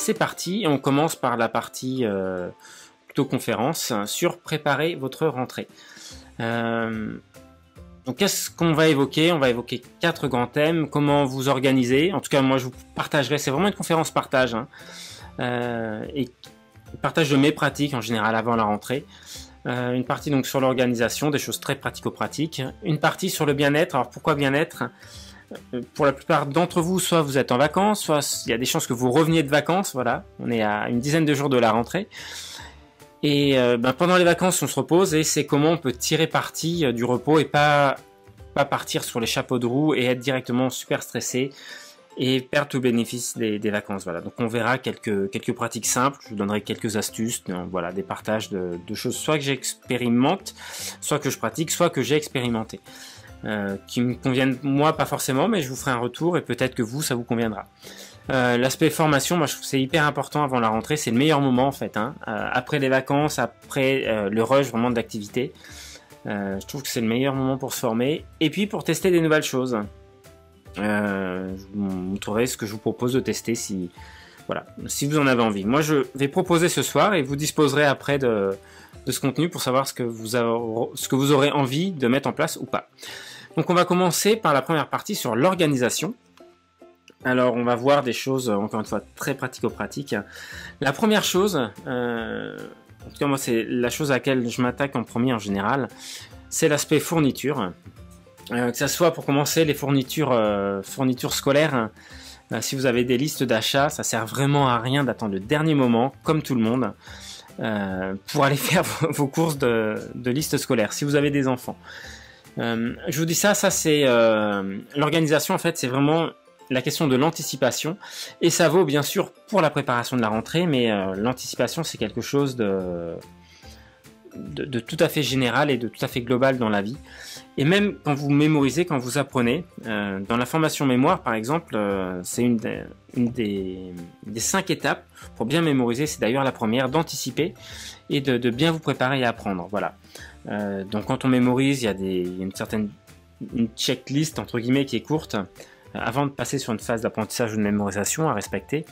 c'est parti, et on commence par la partie plutôt conférence sur préparer votre rentrée. Donc qu'est-ce qu'on va évoquer? On va évoquer 4 grands thèmes, comment vous organiser. En tout cas, moi je vous partagerai, c'est vraiment une conférence partage, hein, et partage de mes pratiques en général avant la rentrée. Une partie donc sur l'organisation, des choses très pratico-pratiques. Une partie sur le bien-être. Alors pourquoi bien-être? Pour la plupart d'entre vous, soit vous êtes en vacances, soit il y a des chances que vous reveniez de vacances. Voilà, on est à une dizaine de jours de la rentrée. Et pendant les vacances, on se repose et c'est comment on peut tirer parti du repos et pas partir sur les chapeaux de roue et être directement super stressé et perdre tout le bénéfice des vacances. Voilà. Donc on verra quelques pratiques simples, je vous donnerai quelques astuces, voilà, des partages de choses soit que j'expérimente, soit que je pratique, soit que j'ai expérimenté. Qui me conviennent moi pas forcément, mais je vous ferai un retour et peut-être que vous, ça vous conviendra. L'aspect formation, moi je trouve que c'est hyper important avant la rentrée, c'est le meilleur moment en fait, hein. Après les vacances, après le rush vraiment de l'activité, je trouve que c'est le meilleur moment pour se former et puis pour tester des nouvelles choses. Je vous montrerai ce que je vous propose de tester si vous en avez envie. Moi je vais proposer ce soir et vous disposerez après de ce contenu pour savoir ce que vous aurez envie de mettre en place ou pas. Donc on va commencer par la première partie sur l'organisation. Alors on va voir des choses, encore une fois, très pratico-pratiques. La première chose, en tout cas moi c'est la chose à laquelle je m'attaque en premier en général, c'est l'aspect fourniture. Que ça soit pour commencer les fournitures scolaires, si vous avez des listes d'achats, ça sert vraiment à rien d'attendre le dernier moment, comme tout le monde, pour aller faire vos courses de liste scolaire, si vous avez des enfants. Je vous dis ça c'est l'organisation en fait, c'est vraiment la question de l'anticipation, et ça vaut bien sûr pour la préparation de la rentrée, mais l'anticipation c'est quelque chose de tout à fait général et de tout à fait global dans la vie. Et même quand vous mémorisez, quand vous apprenez, dans la formation mémoire par exemple, c'est une des 5 étapes pour bien mémoriser, c'est d'ailleurs la première, d'anticiper et de bien vous préparer à apprendre. Voilà. Donc quand on mémorise, il y a une checklist entre guillemets qui est courte, avant de passer sur une phase d'apprentissage ou de mémorisation à respecter.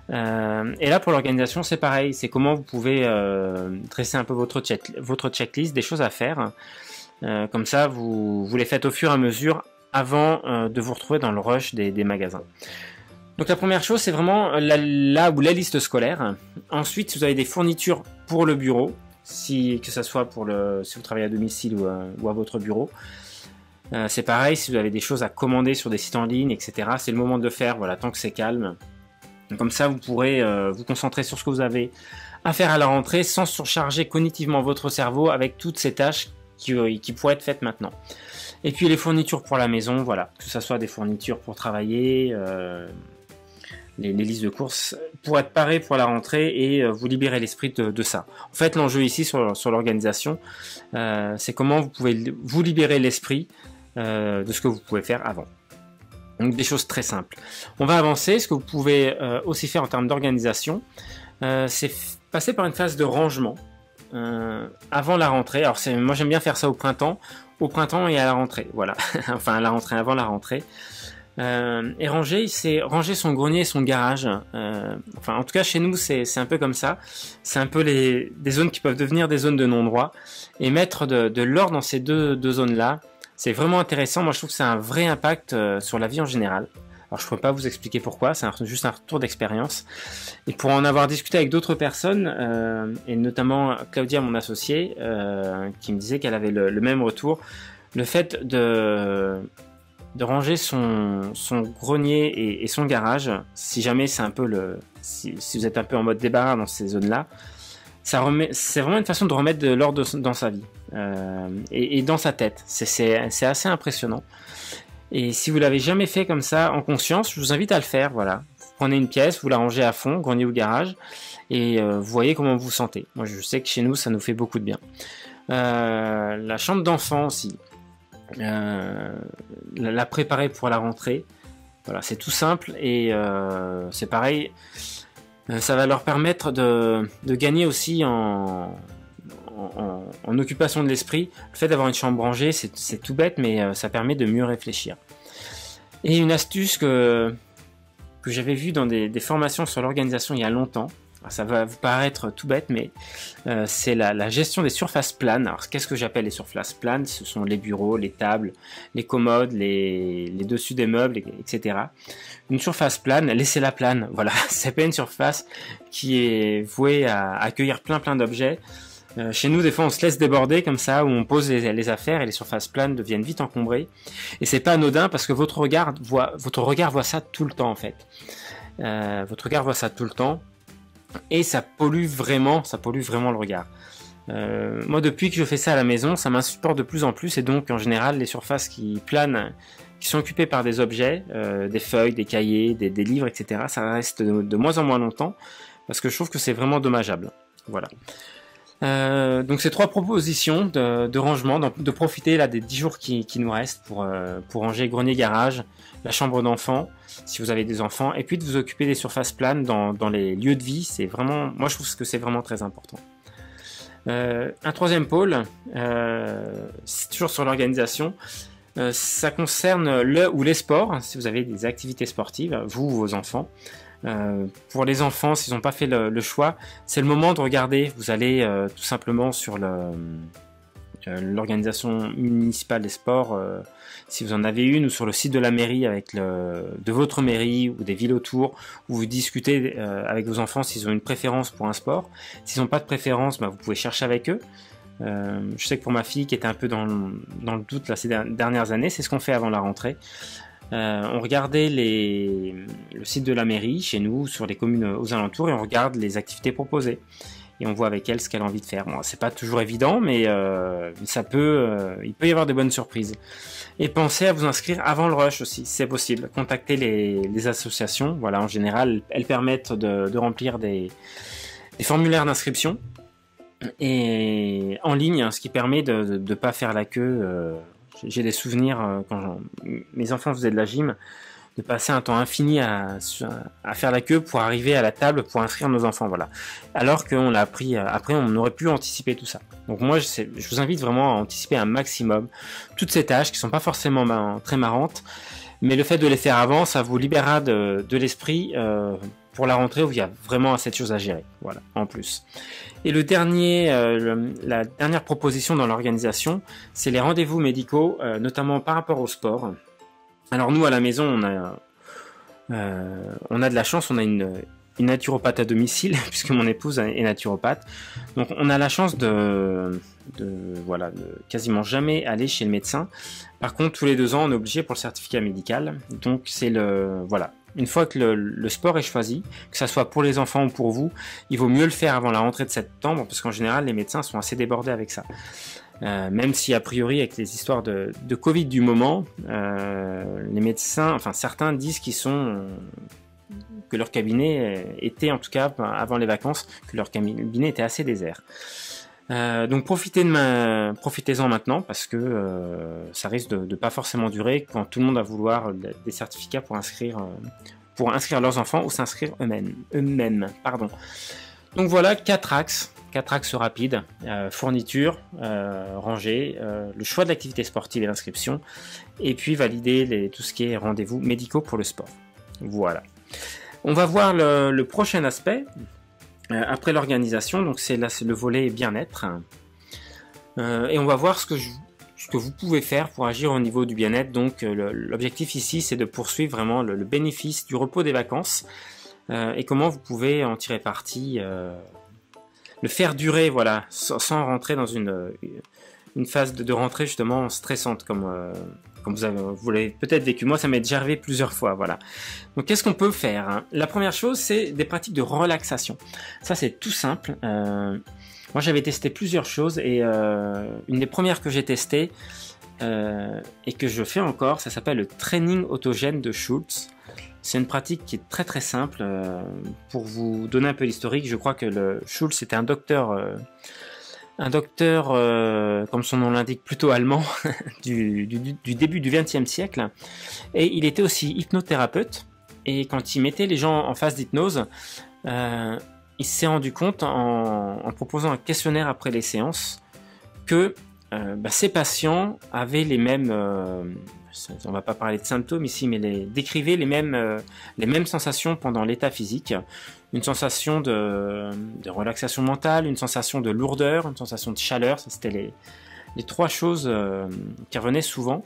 Et là pour l'organisation c'est pareil, c'est comment vous pouvez dresser un peu votre checklist, des choses à faire, comme ça vous les faites au fur et à mesure avant de vous retrouver dans le rush des magasins. Donc la première chose c'est vraiment la liste scolaire. Ensuite si vous avez des fournitures pour le bureau, que ça soit si vous travaillez à domicile ou à votre bureau, c'est pareil, si vous avez des choses à commander sur des sites en ligne, etc., c'est le moment de le faire, voilà, tant que c'est calme. Comme ça, vous pourrez vous concentrer sur ce que vous avez à faire à la rentrée sans surcharger cognitivement votre cerveau avec toutes ces tâches qui pourraient être faites maintenant. Et puis les fournitures pour la maison, voilà, que ce soit des fournitures pour travailler, les listes de courses, pour être paré pour la rentrée et vous libérer l'esprit de ça. En fait, l'enjeu ici sur l'organisation, c'est comment vous pouvez vous libérer l'esprit de ce que vous pouvez faire avant. Donc des choses très simples. On va avancer. Ce que vous pouvez aussi faire en termes d'organisation, c'est passer par une phase de rangement avant la rentrée. Alors moi j'aime bien faire ça au printemps et à la rentrée. Voilà, enfin à la rentrée, avant la rentrée. Et ranger, c'est ranger son grenier et son garage. Enfin en tout cas chez nous c'est un peu comme ça. C'est un peu des zones qui peuvent devenir des zones de non-droit. Et mettre de l'ordre dans ces deux zones-là, c'est vraiment intéressant. Moi, je trouve que c'est un vrai impact sur la vie en général. Alors, je ne pourrais pas vous expliquer pourquoi. C'est juste un retour d'expérience. Et pour en avoir discuté avec d'autres personnes, et notamment Claudia, mon associée, qui me disait qu'elle avait le même retour, le fait de ranger son grenier et son garage, si jamais c'est un peu si vous êtes un peu en mode débarras dans ces zones-là, c'est vraiment une façon de remettre de l'ordre dans sa vie et dans sa tête. C'est assez impressionnant. Et si vous l'avez jamais fait comme ça en conscience, je vous invite à le faire. Voilà, vous prenez une pièce, vous la rangez à fond, grenier ou garage, et vous voyez comment vous vous sentez. Moi, je sais que chez nous, ça nous fait beaucoup de bien. La chambre d'enfant aussi, la préparer pour la rentrée. Voilà, c'est tout simple et c'est pareil. Ça va leur permettre de gagner aussi en occupation de l'esprit. Le fait d'avoir une chambre rangée, c'est tout bête, mais ça permet de mieux réfléchir. Et une astuce que que j'avais vu dans des formations sur l'organisation il y a longtemps. Alors, ça va vous paraître tout bête, mais c'est la gestion des surfaces planes. Alors qu'est-ce que j'appelle les surfaces planes? Ce sont les bureaux, les tables, les commodes, les dessus des meubles, etc. Une surface plane, laissez-la plane. Voilà, c'est pas une surface qui est vouée à accueillir plein d'objets. Chez nous, des fois, on se laisse déborder comme ça, où on pose les affaires et les surfaces planes deviennent vite encombrées. Et c'est pas anodin parce que votre regard voit ça tout le temps en fait. Votre regard voit ça tout le temps. Et ça pollue vraiment le regard. Moi, depuis que je fais ça à la maison, ça m'insupporte de plus en plus, et donc en général, les surfaces qui planent, qui sont occupées par des objets, des feuilles, des cahiers, des livres, etc., ça reste de moins en moins longtemps, parce que je trouve que c'est vraiment dommageable. Voilà. Donc ces 3 propositions de rangement, de profiter là des 10 jours qui nous restent pour ranger grenier, garage, la chambre d'enfant, si vous avez des enfants, et puis de vous occuper des surfaces planes dans les lieux de vie. C'est vraiment, moi je trouve que c'est vraiment très important. Un 3e pôle, c'est toujours sur l'organisation. Ça concerne le ou les sports, si vous avez des activités sportives, vous ou vos enfants. Pour les enfants, s'ils n'ont pas fait le choix, c'est le moment de regarder. Vous allez tout simplement sur l'organisation municipale des sports, si vous en avez une, ou sur le site de la mairie de votre mairie ou des villes autour, où vous discutez avec vos enfants s'ils ont une préférence pour un sport. S'ils n'ont pas de préférence, vous pouvez chercher avec eux. Je sais que pour ma fille qui était un peu dans le doute là, ces dernières années, c'est ce qu'on fait avant la rentrée. On regardait le site de la mairie chez nous, sur les communes aux alentours, et on regarde les activités proposées. Et on voit avec elle ce qu'elle a envie de faire. Bon, c'est pas toujours évident, mais il peut y avoir de bonnes surprises. Et pensez à vous inscrire avant le rush aussi, si c'est possible. Contactez les associations. Voilà, en général, elles permettent de remplir des formulaires d'inscription et en ligne, ce qui permet de ne pas faire la queue. J'ai des souvenirs quand mes enfants faisaient de la gym, de passer un temps infini à faire la queue pour arriver à la table pour inscrire nos enfants, voilà. Alors qu'on l'a appris après, on aurait pu anticiper tout ça. Donc moi, je vous invite vraiment à anticiper un maximum toutes ces tâches qui sont pas forcément très marrantes, mais le fait de les faire avant, ça vous libérera de l'esprit pour la rentrée où il y a vraiment assez de choses à gérer, voilà, en plus. Et la dernière proposition dans l'organisation, c'est les rendez-vous médicaux, notamment par rapport au sport. Alors nous, à la maison, on a de la chance, on a une naturopathe à domicile, puisque mon épouse est naturopathe. Donc on a la chance de quasiment jamais aller chez le médecin. Par contre, tous les 2 ans, on est obligé pour le certificat médical. Donc c'est une fois que le sport est choisi, que ça soit pour les enfants ou pour vous, il vaut mieux le faire avant la rentrée de septembre, parce qu'en général, les médecins sont assez débordés avec ça. Même si a priori avec les histoires de Covid du moment, les médecins, enfin certains disent que leur cabinet était, en tout cas avant les vacances, que leur cabinet était assez désert. Donc profitez-en maintenant, parce que ça risque de pas forcément durer quand tout le monde va vouloir des certificats pour inscrire leurs enfants ou s'inscrire eux-mêmes. Pardon. Donc voilà 4 axes rapides: fourniture, rangée, le choix de l'activité sportive et l'inscription, et puis valider tout ce qui est rendez-vous médicaux pour le sport. Voilà. On va voir le prochain aspect après l'organisation. Donc c'est le volet bien-être, et on va voir ce que vous pouvez faire pour agir au niveau du bien-être. Donc l'objectif ici, c'est de poursuivre vraiment le bénéfice du repos des vacances, et comment vous pouvez en tirer parti, le faire durer, voilà, sans rentrer dans une phase de rentrée justement stressante, comme vous l'avez peut-être vécu. Moi, ça m'est déjà arrivé plusieurs fois, voilà. Donc qu'est-ce qu'on peut faire, hein? La première chose, c'est des pratiques de relaxation. Ça, c'est tout simple. Moi, j'avais testé plusieurs choses, et une des premières que j'ai testées et que je fais encore, ça s'appelle le training autogène de Schultz. C'est une pratique qui est très très simple. Pour vous donner un peu l'historique, je crois que Schultz était un docteur, comme son nom l'indique, plutôt allemand, du début du XXe siècle, et il était aussi hypnothérapeute. Et quand il mettait les gens en phase d'hypnose, il s'est rendu compte en proposant un questionnaire après les séances que ses patients avaient les mêmes on va pas parler de symptômes ici, mais décrivez les mêmes sensations pendant l'état physique. Une sensation de relaxation mentale, une sensation de lourdeur, une sensation de chaleur. Ça, c'était les trois choses qui revenaient souvent.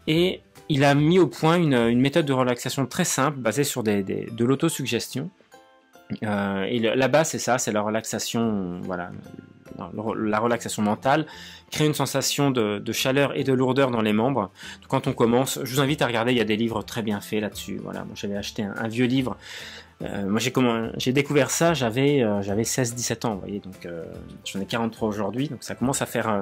Et il a mis au point une méthode de relaxation très simple, basée sur de l'autosuggestion. Et là-bas, c'est ça, c'est la relaxation, voilà, la relaxation mentale, crée une sensation de chaleur et de lourdeur dans les membres. Quand on commence, je vous invite à regarder, il y a des livres très bien faits là-dessus. Voilà, moi j'avais acheté un vieux livre. Moi j'ai découvert ça, j'avais 16-17 ans, vous voyez, donc j'en ai 43 aujourd'hui, donc ça commence à faire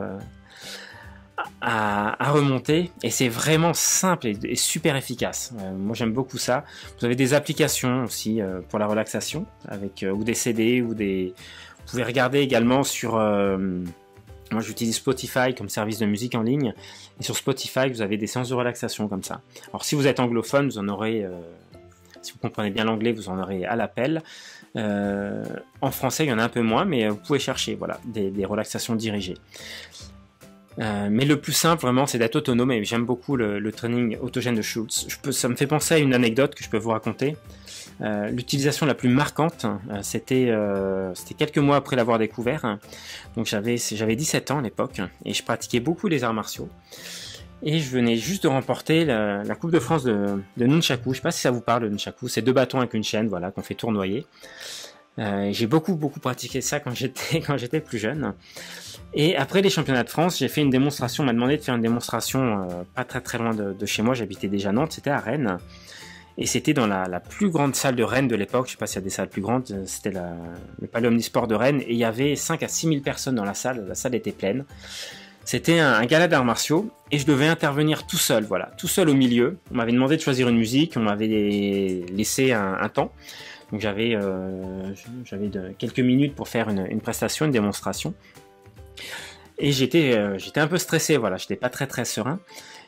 à remonter, et c'est vraiment simple et super efficace. Moi j'aime beaucoup ça. Vous avez des applications aussi pour la relaxation, avec ou des CD ou des. Vous pouvez regarder également sur. Moi j'utilise Spotify comme service de musique en ligne, et sur Spotify vous avez des séances de relaxation comme ça. Alors si vous êtes anglophone, vous en aurez. Si vous comprenez bien l'anglais, vous en aurez à l'appel. En français, il y en a un peu moins, mais vous pouvez chercher, voilà, des relaxations dirigées. Mais le plus simple vraiment c'est d'être autonome, et j'aime beaucoup le training autogène de Schultz. Ça me fait penser à une anecdote que je peux vous raconter. L'utilisation la plus marquante, c'était quelques mois après l'avoir découvert. Donc j'avais 17 ans à l'époque, et je pratiquais beaucoup les arts martiaux. Et je venais juste de remporter la Coupe de France de Nunchaku. Je sais pas si ça vous parle, le Nunchaku. C'est 2 bâtons avec une chaîne, voilà, qu'on fait tournoyer. J'ai beaucoup pratiqué ça quand j'étais plus jeune. Et après les championnats de France, j'ai fait une démonstration. On m'a demandé de faire une démonstration pas très loin de chez moi. J'habitais déjà Nantes, c'était à Rennes. Et c'était dans la plus grande salle de Rennes de l'époque. Je sais pas s'il y a des salles plus grandes. C'était le Palais Omnisport de Rennes. Et il y avait 5 à 6 000 personnes dans la salle. La salle était pleine. C'était un gala d'arts martiaux. Et je devais intervenir tout seul, voilà. Tout seul au milieu. On m'avait demandé de choisir une musique. On m'avait laissé un temps. Donc j'avais quelques minutes pour faire une prestation, une démonstration. Et j'étais un peu stressé, voilà, j'étais pas très serein.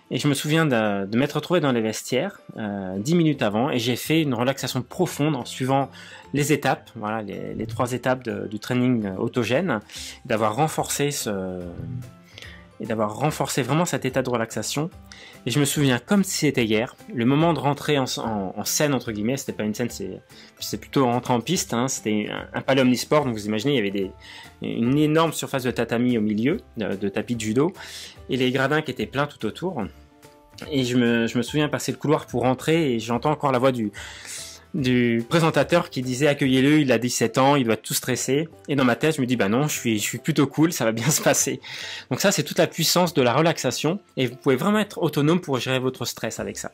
Et je me souviens de m'être retrouvé dans les vestiaires 10 minutes avant, et j'ai fait une relaxation profonde en suivant les étapes, voilà, les 3 étapes du training autogène, d'avoir renforcé vraiment cet état de relaxation. Et je me souviens comme si c'était hier, le moment de rentrer en scène, entre guillemets. C'était pas une scène, c'est plutôt rentrer en piste, hein. C'était un palais omnisport, donc vous imaginez, il y avait une énorme surface de tatami au milieu, de tapis de judo, et les gradins qui étaient pleins tout autour. Et je me souviens passer le couloir pour rentrer, et j'entends encore la voix du présentateur qui disait accueillez-le, il a 17 ans, il doit être tout stressé. Et dans ma tête, je me dis bah non, je suis plutôt cool, ça va bien se passer. Donc ça, c'est toute la puissance de la relaxation, et vous pouvez vraiment être autonome pour gérer votre stress avec ça.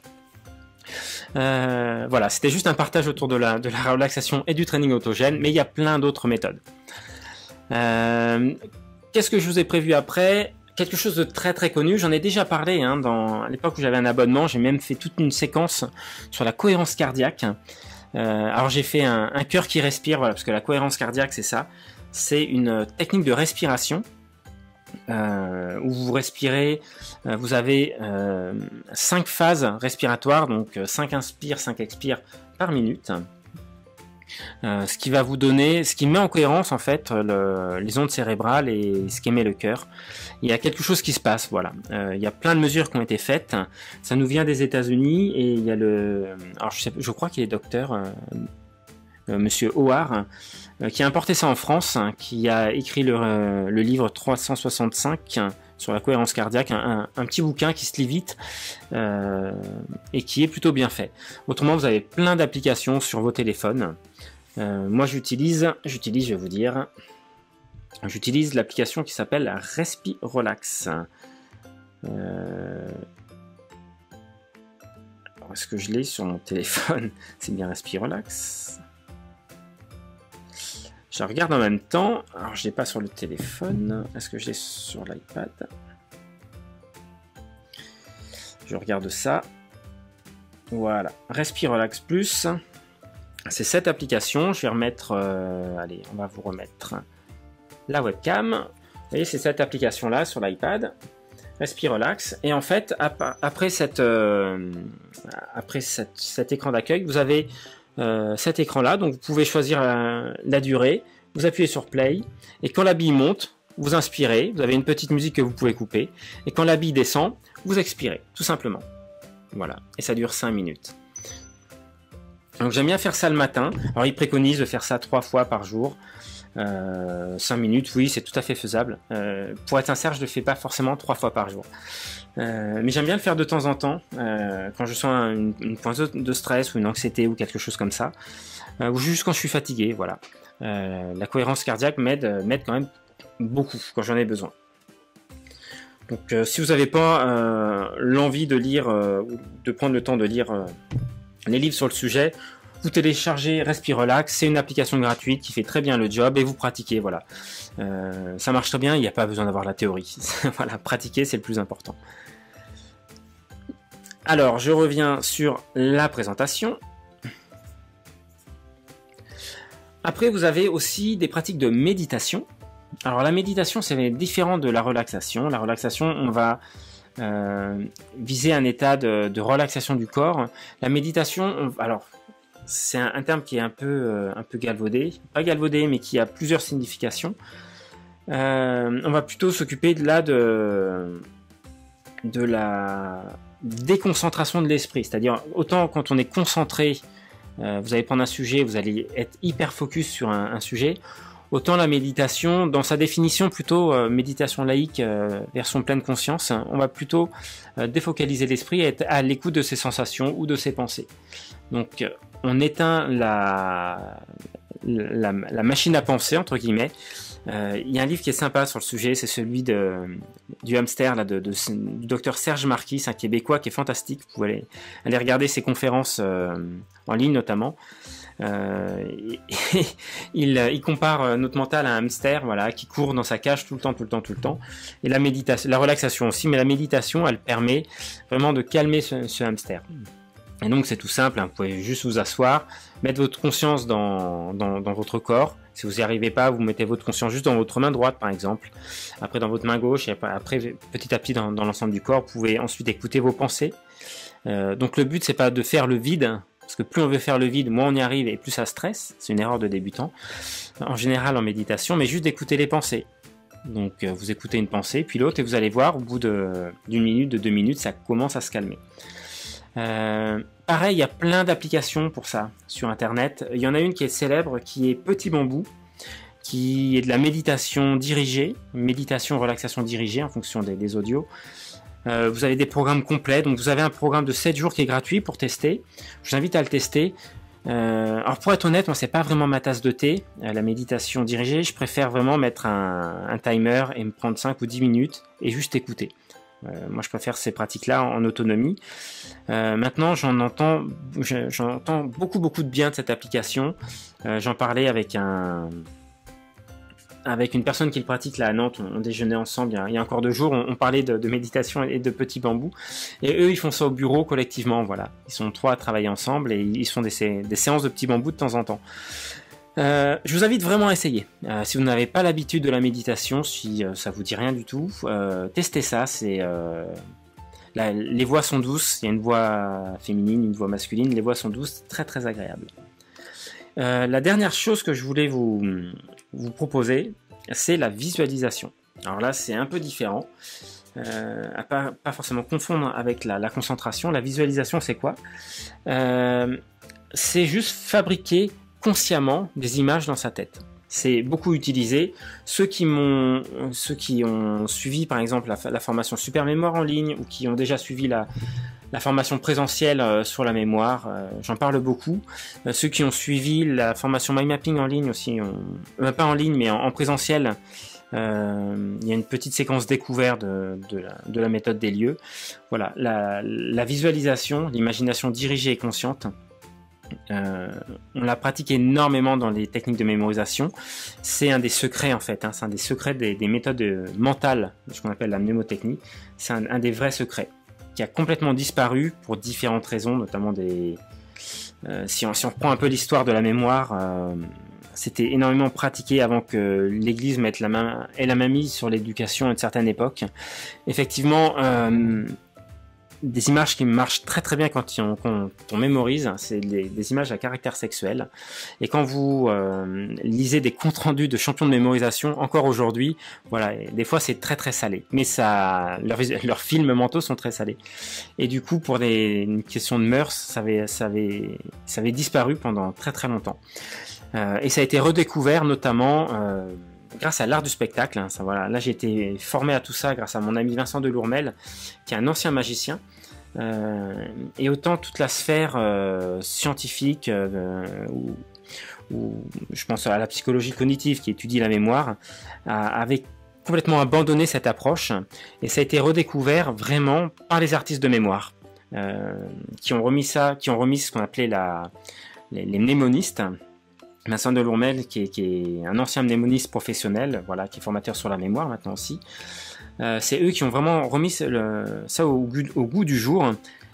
Voilà, c'était juste un partage autour de la relaxation et du training autogène, mais il y a plein d'autres méthodes. Qu'est-ce que je vous ai prévu après ? Quelque chose de très connu, j'en ai déjà parlé à l'époque où j'avais un abonnement, j'ai même fait toute une séquence sur la cohérence cardiaque. Alors j'ai fait un cœur qui respire, voilà, parce que la cohérence cardiaque c'est ça, c'est une technique de respiration où vous respirez, vous avez 5 phases respiratoires, donc 5 inspires, 5 expires par minute. Ce qui va vous donner, ce qui met en cohérence en fait les ondes cérébrales et ce qu'émet le cœur. Il y a quelque chose qui se passe, voilà. Il y a plein de mesures qui ont été faites. Ça nous vient des États-Unis, et il y a alors je crois qu'il est docteur, Monsieur Howard, qui a importé ça en France, qui a écrit le livre 365 sur la cohérence cardiaque, un petit bouquin qui se lit vite et qui est plutôt bien fait. Autrement, vous avez plein d'applications sur vos téléphones. Moi j'utilise, je vais vous dire, j'utilise l'application qui s'appelle Respirelax. Est-ce que je l'ai sur mon téléphone? C'est bien Respirelax. Je regarde en même temps. Alors je l'ai pas sur le téléphone. Est-ce que je l'ai sur l'iPad? Je regarde ça. Voilà, Respirelax Plus. C'est cette application. Je vais remettre. Allez, on va vous remettre la webcam. Vous voyez, c'est cette application là sur l'iPad. Respirelax. Et en fait, après cet écran d'accueil, vous avez cet écran là. Donc vous pouvez choisir la durée. Vous appuyez sur Play. Et quand la bille monte, vous inspirez. Vous avez une petite musique que vous pouvez couper. Et quand la bille descend, vous expirez, tout simplement. Voilà, et ça dure 5 minutes. Donc j'aime bien faire ça le matin. Alors il préconise de faire ça 3 fois par jour. 5 minutes, oui, c'est tout à fait faisable. Pour être sincère, je le fais pas forcément 3 fois par jour. Mais j'aime bien le faire de temps en temps, quand je sens une pointe de stress ou une anxiété ou quelque chose comme ça, ou juste quand je suis fatigué, voilà. La cohérence cardiaque m'aide quand même beaucoup quand j'en ai besoin. Donc si vous n'avez pas l'envie de lire, ou de prendre le temps de lire les livres sur le sujet, vous téléchargez Respirelax, c'est une application gratuite qui fait très bien le job et vous pratiquez, voilà. Ça marche très bien, il n'y a pas besoin d'avoir la théorie. Voilà, pratiquer, c'est le plus important. Alors, je reviens sur la présentation. Après, vous avez aussi des pratiques de méditation. Alors, la méditation, c'est différent de la relaxation. La relaxation, on va viser un état de relaxation du corps. La méditation, alors, c'est un terme qui est un peu galvaudé. Pas galvaudé, mais qui a plusieurs significations. On va plutôt s'occuper de la déconcentration de l'esprit. C'est-à-dire, autant quand on est concentré, vous allez prendre un sujet, vous allez être hyper focus sur un sujet, autant la méditation, dans sa définition plutôt méditation laïque, version pleine conscience, on va plutôt défocaliser l'esprit et être à l'écoute de ses sensations ou de ses pensées. Donc on éteint la machine à penser, entre guillemets. Il y a un livre qui est sympa sur le sujet, c'est celui du hamster là, du docteur Serge Marquis, un Québécois qui est fantastique. Vous pouvez aller regarder ses conférences en ligne notamment. Il compare notre mental à un hamster, voilà, qui court dans sa cage tout le temps. Et la relaxation aussi, mais la méditation, elle permet vraiment de calmer ce hamster. Et donc c'est tout simple, hein, vous pouvez juste vous asseoir, mettre votre conscience dans votre corps. Si vous n'y arrivez pas, vous mettez votre conscience juste dans votre main droite par exemple, après dans votre main gauche, et après petit à petit dans l'ensemble du corps. Vous pouvez ensuite écouter vos pensées. Donc le but c'est pas de faire le vide, parce que plus on veut faire le vide, moins on y arrive et plus ça stresse. C'est une erreur de débutant, en général en méditation, mais juste d'écouter les pensées. Donc vous écoutez une pensée, puis l'autre, et vous allez voir, au bout d'une minute, de 2 minutes, ça commence à se calmer. Pareil, il y a plein d'applications pour ça sur internet. Il y en a une qui est célèbre, qui est Petit Bambou, qui est de la méditation dirigée, méditation relaxation dirigée en fonction des audios. Vous avez des programmes complets, donc vous avez un programme de 7 jours qui est gratuit pour tester. Je vous invite à le tester. Alors pour être honnête, moi c'est pas vraiment ma tasse de thé, la méditation dirigée. Je préfère vraiment mettre un timer et me prendre 5 ou 10 minutes et juste écouter. Moi je préfère ces pratiques-là en autonomie. Maintenant j'entends beaucoup de bien de cette application. J'en parlais avec une personne qui le pratique là à Nantes. On déjeunait ensemble il y a encore 2 jours, on parlait de méditation et de Petit Bambou, et eux ils font ça au bureau collectivement, voilà. Ils sont 3 à travailler ensemble et ils font des séances de Petit Bambou de temps en temps. Je vous invite vraiment à essayer. Si vous n'avez pas l'habitude de la méditation, si ça vous dit rien du tout, testez ça. Les voix sont douces, il y a une voix féminine, une voix masculine, les voix sont douces, très très agréables. La dernière chose que je voulais vous proposer, c'est la visualisation. Alors là, c'est un peu différent, à pas forcément confondre avec la concentration. La visualisation, c'est quoi? C'est juste fabriquer consciemment des images dans sa tête. C'est beaucoup utilisé. Ceux qui ont suivi par exemple la formation Super Mémoire en ligne, ou qui ont déjà suivi la formation présentielle sur la mémoire, j'en parle beaucoup. Ceux qui ont suivi la formation Mind Mapping en ligne aussi, pas en ligne mais en présentiel, il y a une petite séquence découverte de la méthode des lieux. Voilà, la visualisation, l'imagination dirigée et consciente, on la pratique énormément dans les techniques de mémorisation. C'est un des secrets en fait, c'est un des secrets des méthodes mentales, ce qu'on appelle la mnémotechnie. C'est un des vrais secrets qui a complètement disparu pour différentes raisons, notamment si on reprend un peu l'histoire de la mémoire, c'était énormément pratiqué avant que l'Église mette la main mise sur l'éducation à une certaine époque. Effectivement, des images qui marchent très très bien quand on mémorise, c'est des images à caractère sexuel. Et quand vous lisez des comptes rendus de champions de mémorisation, encore aujourd'hui, voilà, des fois c'est très très salé. Mais ça, leurs films mentaux sont très salés. Et du coup, pour une question de mœurs, ça avait disparu pendant très très longtemps. Et ça a été redécouvert notamment grâce à l'art du spectacle. Hein, ça, voilà. Là, j'ai été formé à tout ça grâce à mon ami Vincent Delourmel, qui est un ancien magicien. Et autant toute la sphère scientifique, ou je pense à la psychologie cognitive qui étudie la mémoire, avait complètement abandonné cette approche. Et ça a été redécouvert vraiment par les artistes de mémoire, qui ont remis ce qu'on appelait les mnémonistes. Vincent Delourmel, qui est un ancien mnémoniste professionnel, voilà, qui est formateur sur la mémoire maintenant aussi. C'est eux qui ont vraiment remis ça au goût du jour.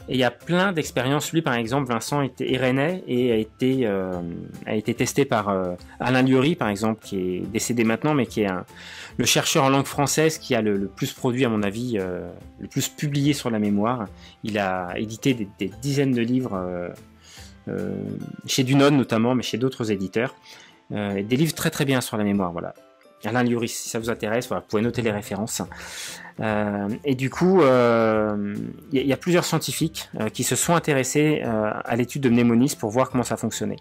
Et il y a plein d'expériences. Lui, par exemple, Vincent est rennais et a été testé par Alain Lieury, par exemple, qui est décédé maintenant, mais qui est le chercheur en langue française qui a le plus produit, à mon avis, le plus publié sur la mémoire. Il a édité des dizaines de livres chez Dunod notamment, mais chez d'autres éditeurs, des livres très très bien sur la mémoire, voilà. Alain Lieury, si ça vous intéresse, voilà, vous pouvez noter les références. Et du coup, il y a plusieurs scientifiques qui se sont intéressés à l'étude de mnémonisme pour voir comment ça fonctionnait.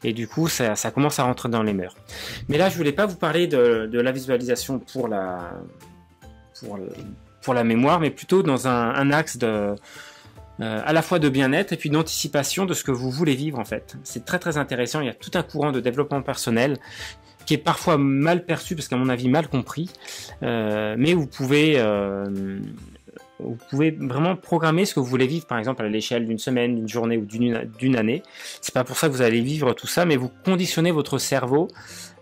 Et du coup, ça commence à rentrer dans les mœurs. Mais là, je voulais pas vous parler de la visualisation pour la mémoire, mais plutôt dans un axe à la fois de bien-être et puis d'anticipation de ce que vous voulez vivre en fait. C'est très très intéressant, il y a tout un courant de développement personnel qui est parfois mal perçu parce qu'à mon avis mal compris, mais vous pouvez vraiment programmer ce que vous voulez vivre, par exemple à l'échelle d'une semaine, d'une journée ou d'une année. C'est pas pour ça que vous allez vivre tout ça, mais vous conditionnez votre cerveau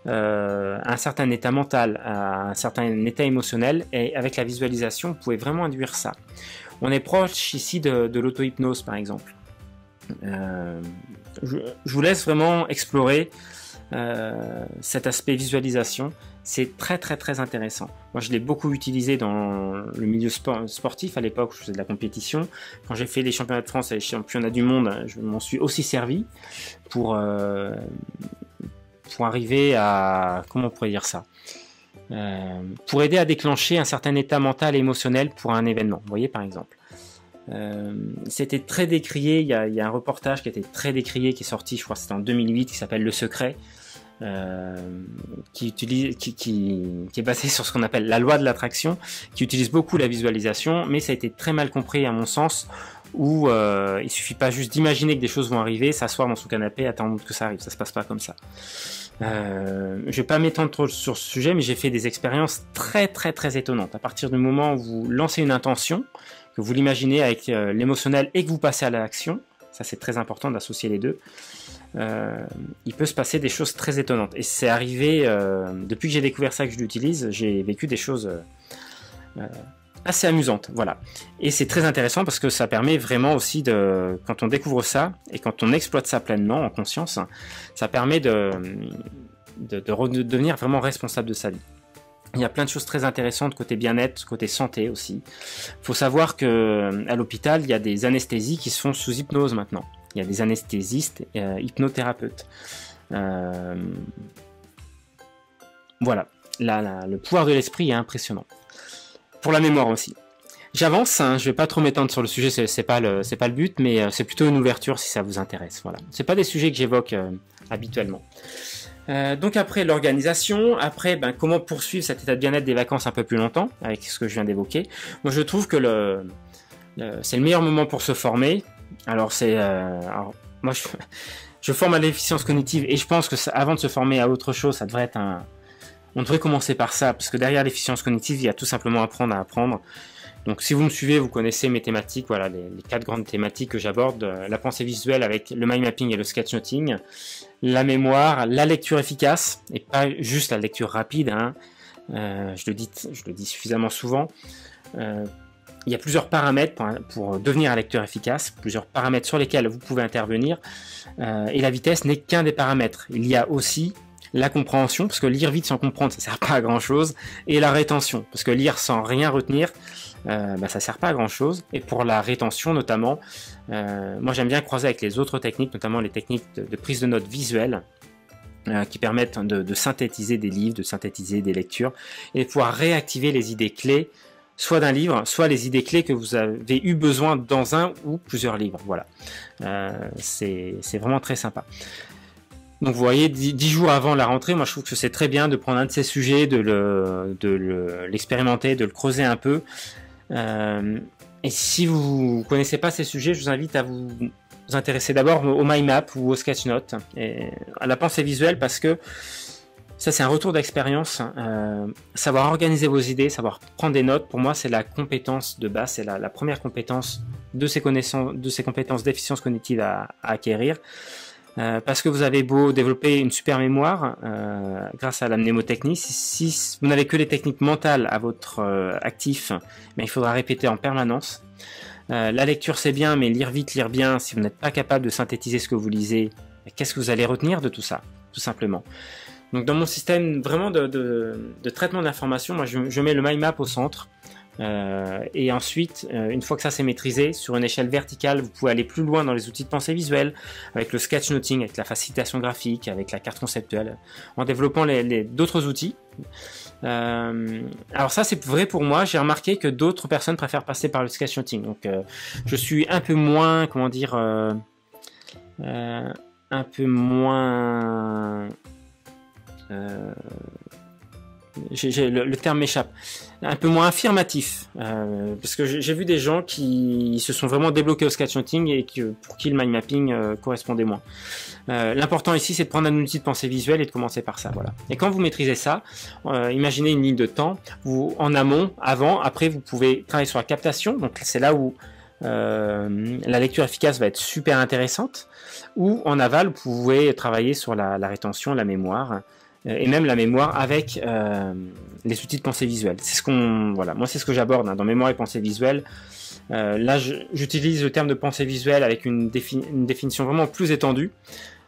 à un certain état mental, à un certain état émotionnel, et avec la visualisation, vous pouvez vraiment induire ça. On est proche ici de l'auto-hypnose, par exemple. Je vous laisse vraiment explorer cet aspect visualisation. C'est très très très intéressant. Moi, je l'ai beaucoup utilisé dans le milieu sportif à l'époque où je faisais de la compétition. Quand j'ai fait les championnats de France et les championnats du monde, je m'en suis aussi servi pour arriver à... Comment on pourrait dire ça ? Pour aider à déclencher un certain état mental et émotionnel pour un événement. Vous voyez, par exemple. C'était très décrié, il y a un reportage qui a été très décrié, qui est sorti, je crois que c'était en 2008, qui s'appelle Le Secret, qui est basé sur ce qu'on appelle la loi de l'attraction, qui utilise beaucoup la visualisation, mais ça a été très mal compris à mon sens, où il suffit pas juste d'imaginer que des choses vont arriver, s'asseoir dans son canapé, attendre que ça arrive, ça se passe pas comme ça. Je vais pas m'étendre trop sur ce sujet, mais j'ai fait des expériences très très très étonnantes. À partir du moment où vous lancez une intention, que vous l'imaginez avec l'émotionnel et que vous passez à l'action, ça c'est très important d'associer les deux, il peut se passer des choses très étonnantes. Et c'est arrivé, depuis que j'ai découvert ça, que je l'utilise, j'ai vécu des choses assez amusantes, voilà. Et c'est très intéressant parce que ça permet vraiment aussi quand on découvre ça, et quand on exploite ça pleinement, en conscience, ça permet de devenir vraiment responsable de sa vie. Il y a plein de choses très intéressantes côté bien-être, côté santé aussi. Il faut savoir que à l'hôpital, il y a des anesthésies qui se font sous hypnose maintenant. Il y a des anesthésistes, hypnothérapeutes. Voilà, le pouvoir de l'esprit est impressionnant. Pour la mémoire aussi. J'avance, hein, je vais pas trop m'étendre sur le sujet, c'est pas le but, mais c'est plutôt une ouverture si ça vous intéresse. Voilà, c'est pas des sujets que j'évoque habituellement. Donc après l'organisation, après comment poursuivre cet état de bien-être des vacances un peu plus longtemps, avec ce que je viens d'évoquer. Moi je trouve que c'est le meilleur moment pour se former. Alors moi je forme à l'efficience cognitive et je pense que avant de se former à autre chose, ça devrait être on devrait commencer par ça, parce que derrière l'efficience cognitive, il y a tout simplement apprendre à apprendre. Donc si vous me suivez, vous connaissez mes thématiques, voilà les 4 grandes thématiques que j'aborde, la pensée visuelle avec le mind mapping et le sketchnoting, la mémoire, la lecture efficace, et pas juste la lecture rapide, hein. Je le dis suffisamment souvent. Il y a plusieurs paramètres pour devenir un lecteur efficace, plusieurs paramètres sur lesquels vous pouvez intervenir, et la vitesse n'est qu'un des paramètres. Il y a aussi la compréhension, parce que lire vite sans comprendre, ça sert pas à grand chose, et la rétention, parce que lire sans rien retenir, ça sert pas à grand chose. Et pour la rétention notamment, moi j'aime bien croiser avec les autres techniques, notamment les techniques de prise de notes visuelles, qui permettent de synthétiser des livres, de synthétiser des lectures, et de pouvoir réactiver les idées clés, soit d'un livre, soit les idées clés que vous avez eu besoin dans un ou plusieurs livres. Voilà, c'est vraiment très sympa. Donc vous voyez, 10 jours avant la rentrée, moi je trouve que c'est très bien de prendre un de ces sujets, de l'expérimenter, de le creuser un peu. Et si vous ne connaissez pas ces sujets, je vous invite à vous intéresser d'abord au mind map ou au sketchnote, et à la pensée visuelle, parce que ça c'est un retour d'expérience. Savoir organiser vos idées, savoir prendre des notes, pour moi c'est la compétence de base, c'est la première compétence de ces compétences d'efficience cognitive à acquérir. Parce que vous avez beau développer une super mémoire grâce à la mnémotechnie, si vous n'avez que les techniques mentales à votre actif, il faudra répéter en permanence. La lecture c'est bien, mais lire vite, lire bien, si vous n'êtes pas capable de synthétiser ce que vous lisez, qu'est-ce que vous allez retenir de tout ça, tout simplement. Donc dans mon système vraiment de traitement d'information, moi je mets le mind map au centre. Et ensuite, une fois que ça c'est maîtrisé, sur une échelle verticale, vous pouvez aller plus loin dans les outils de pensée visuelle, avec le sketchnoting, avec la facilitation graphique, avec la carte conceptuelle, en développant d'autres outils. Alors ça c'est vrai pour moi, j'ai remarqué que d'autres personnes préfèrent passer par le sketchnoting, donc je suis un peu moins, comment dire, un peu moins... le terme m'échappe, un peu moins affirmatif, parce que j'ai vu des gens qui se sont vraiment débloqués au sketchnoting et pour qui le mind mapping correspondait moins. L'important ici c'est de prendre un outil de pensée visuelle et de commencer par ça, voilà. Et quand vous maîtrisez ça, imaginez une ligne de temps, en amont, avant, après vous pouvez travailler sur la captation, donc c'est là où la lecture efficace va être super intéressante, ou en aval vous pouvez travailler sur la rétention, la mémoire, et même la mémoire avec les outils de pensée visuelle. C'est voilà, moi c'est ce que j'aborde dans mémoire et pensée visuelle. Là j'utilise le terme de pensée visuelle avec une définition vraiment plus étendue,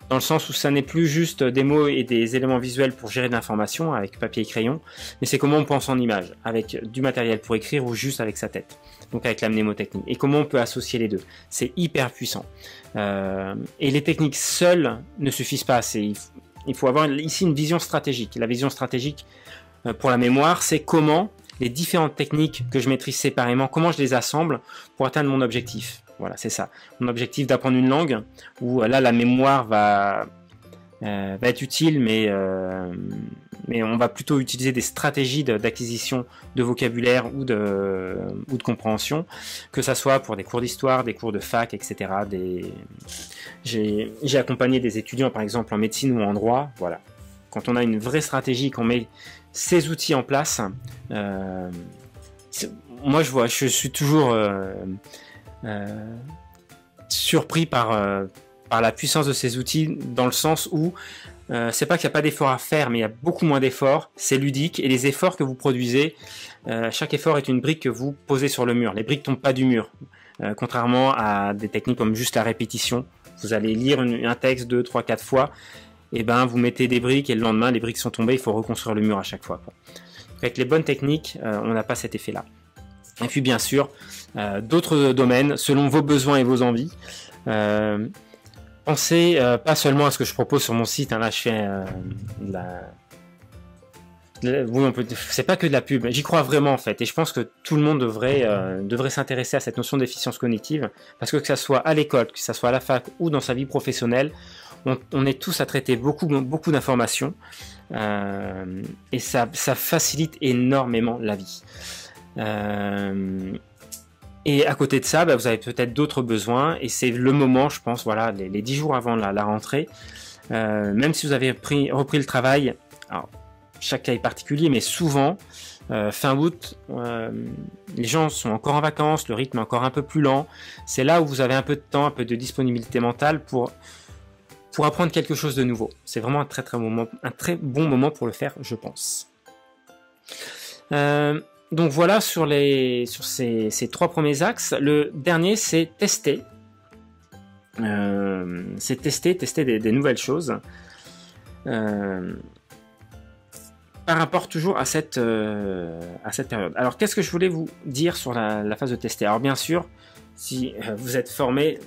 dans le sens où ça n'est plus juste des mots et des éléments visuels pour gérer de l'information avec papier et crayon, mais c'est comment on pense en images, avec du matériel pour écrire ou juste avec sa tête, donc avec la mnémotechnie, et comment on peut associer les deux. C'est hyper puissant. Et les techniques seules ne suffisent pas assez. Il faut avoir ici une vision stratégique. La vision stratégique pour la mémoire, c'est comment les différentes techniques que je maîtrise séparément, comment je les assemble pour atteindre mon objectif. Voilà, c'est ça. Mon objectif d'apprendre une langue, où là la mémoire va être utile, mais on va plutôt utiliser des stratégies d'acquisition de vocabulaire ou de compréhension, que ça soit pour des cours d'histoire, des cours de fac, etc. J'ai accompagné des étudiants, par exemple, en médecine ou en droit. Voilà. Quand on a une vraie stratégie, qu'on met ces outils en place, moi je suis toujours surpris par la puissance de ces outils, dans le sens où c'est pas qu'il n'y a pas d'efforts à faire, mais il y a beaucoup moins d'efforts, c'est ludique, et les efforts que vous produisez, chaque effort est une brique que vous posez sur le mur. Les briques tombent pas du mur, contrairement à des techniques comme juste la répétition. Vous allez lire un texte 2, 3, 4 fois, et vous mettez des briques, et le lendemain les briques sont tombées, il faut reconstruire le mur à chaque fois, quoi. Avec les bonnes techniques, on n'a pas cet effet-là. Et puis bien sûr, d'autres domaines, selon vos besoins et vos envies. Pensez pas seulement à ce que je propose sur mon site, hein, là je fais oui, c'est pas que de la pub, j'y crois vraiment en fait, et je pense que tout le monde devrait s'intéresser à cette notion d'efficience cognitive, parce que ça soit à l'école, que ça soit à la fac ou dans sa vie professionnelle, on est tous à traiter beaucoup d'informations, et ça facilite énormément la vie. Et à côté de ça, vous avez peut-être d'autres besoins, et c'est le moment, je pense, voilà, les 10 jours avant la rentrée, même si vous avez repris le travail, alors, chaque cas est particulier, mais souvent, fin août, les gens sont encore en vacances, le rythme est encore un peu plus lent, c'est là où vous avez un peu de temps, un peu de disponibilité mentale pour apprendre quelque chose de nouveau. C'est vraiment un très bon moment pour le faire, je pense. Donc voilà sur ces 3 premiers axes. Le dernier, c'est tester. C'est tester des nouvelles choses. par rapport toujours à cette période. Alors, qu'est-ce que je voulais vous dire sur la phase de tester? Alors, bien sûr, si vous êtes formé,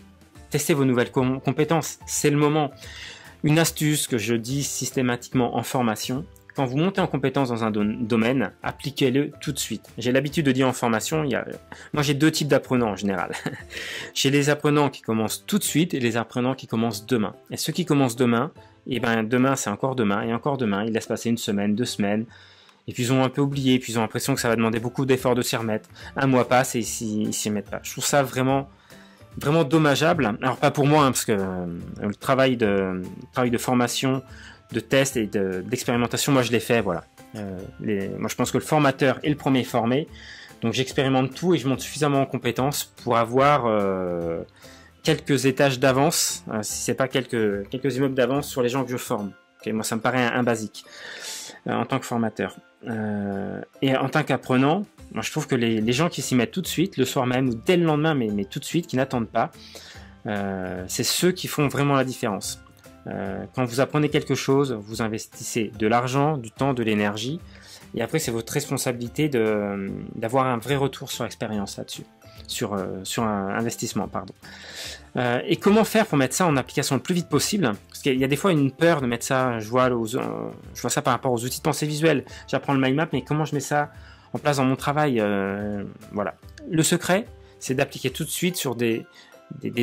testez vos nouvelles compétences, c'est le moment. Une astuce que je dis systématiquement en formation, quand vous montez en compétence dans un domaine, appliquez-le tout de suite. J'ai l'habitude de dire en formation, moi j'ai deux types d'apprenants en général. J'ai les apprenants qui commencent tout de suite et les apprenants qui commencent demain. Et ceux qui commencent demain, et ben demain c'est encore demain et encore demain, ils laissent passer une semaine, 2 semaines, et puis ils ont un peu oublié, puis ils ont l'impression que ça va demander beaucoup d'efforts de s'y remettre. Un mois passe et ils s'y remettent pas. Je trouve ça vraiment dommageable. Alors pas pour moi, hein, parce que le travail de formation, de test et d'expérimentation, moi je l'ai fait, voilà. Moi je pense que le formateur est le premier formé, donc j'expérimente tout et je monte suffisamment en compétences pour avoir quelques étages d'avance, si c'est pas quelques immeubles d'avance sur les gens que je forme. Okay, moi ça me paraît un basique en tant que formateur. Et en tant qu'apprenant, moi je trouve que les gens qui s'y mettent tout de suite, le soir même ou dès le lendemain, mais tout de suite, qui n'attendent pas, c'est ceux qui font vraiment la différence. Quand vous apprenez quelque chose, vous investissez de l'argent, du temps, de l'énergie, et après c'est votre responsabilité d'avoir un vrai retour sur l'expérience là-dessus, sur un investissement, pardon. Et comment faire pour mettre ça en application le plus vite possible? Parce qu'il y a des fois une peur de mettre ça, je vois ça par rapport aux outils de pensée visuelle. J'apprends le mind map, mais comment je mets ça en place dans mon travail? Voilà. Le secret, c'est d'appliquer tout de suite sur des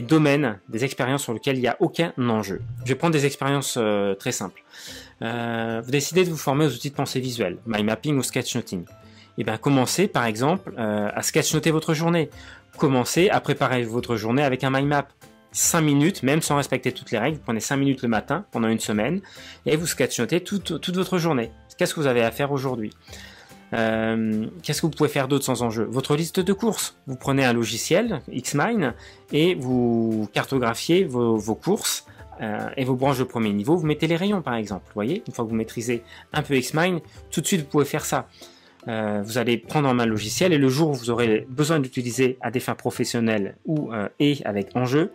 domaines, des expériences sur lesquelles il n'y a aucun enjeu. Je vais prendre des expériences très simples. Vous décidez de vous former aux outils de pensée visuelle, mind mapping ou sketchnoting. Et bien commencez par exemple à sketchnoter votre journée. Commencez à préparer votre journée avec un mind map. 5 minutes, même sans respecter toutes les règles, vous prenez 5 minutes le matin pendant une semaine et vous sketchnotez toute votre journée. Qu'est-ce que vous avez à faire aujourd'hui? Qu'est-ce que vous pouvez faire d'autre sans enjeu? Votre liste de courses. Vous prenez un logiciel, Xmind, et vous cartographiez vos courses et vos branches de premier niveau. Vous mettez les rayons par exemple. Vous voyez, une fois que vous maîtrisez un peu Xmind, tout de suite vous pouvez faire ça. Vous allez prendre en main le logiciel et le jour où vous aurez besoin d'utiliser à des fins professionnelles ou et avec enjeu,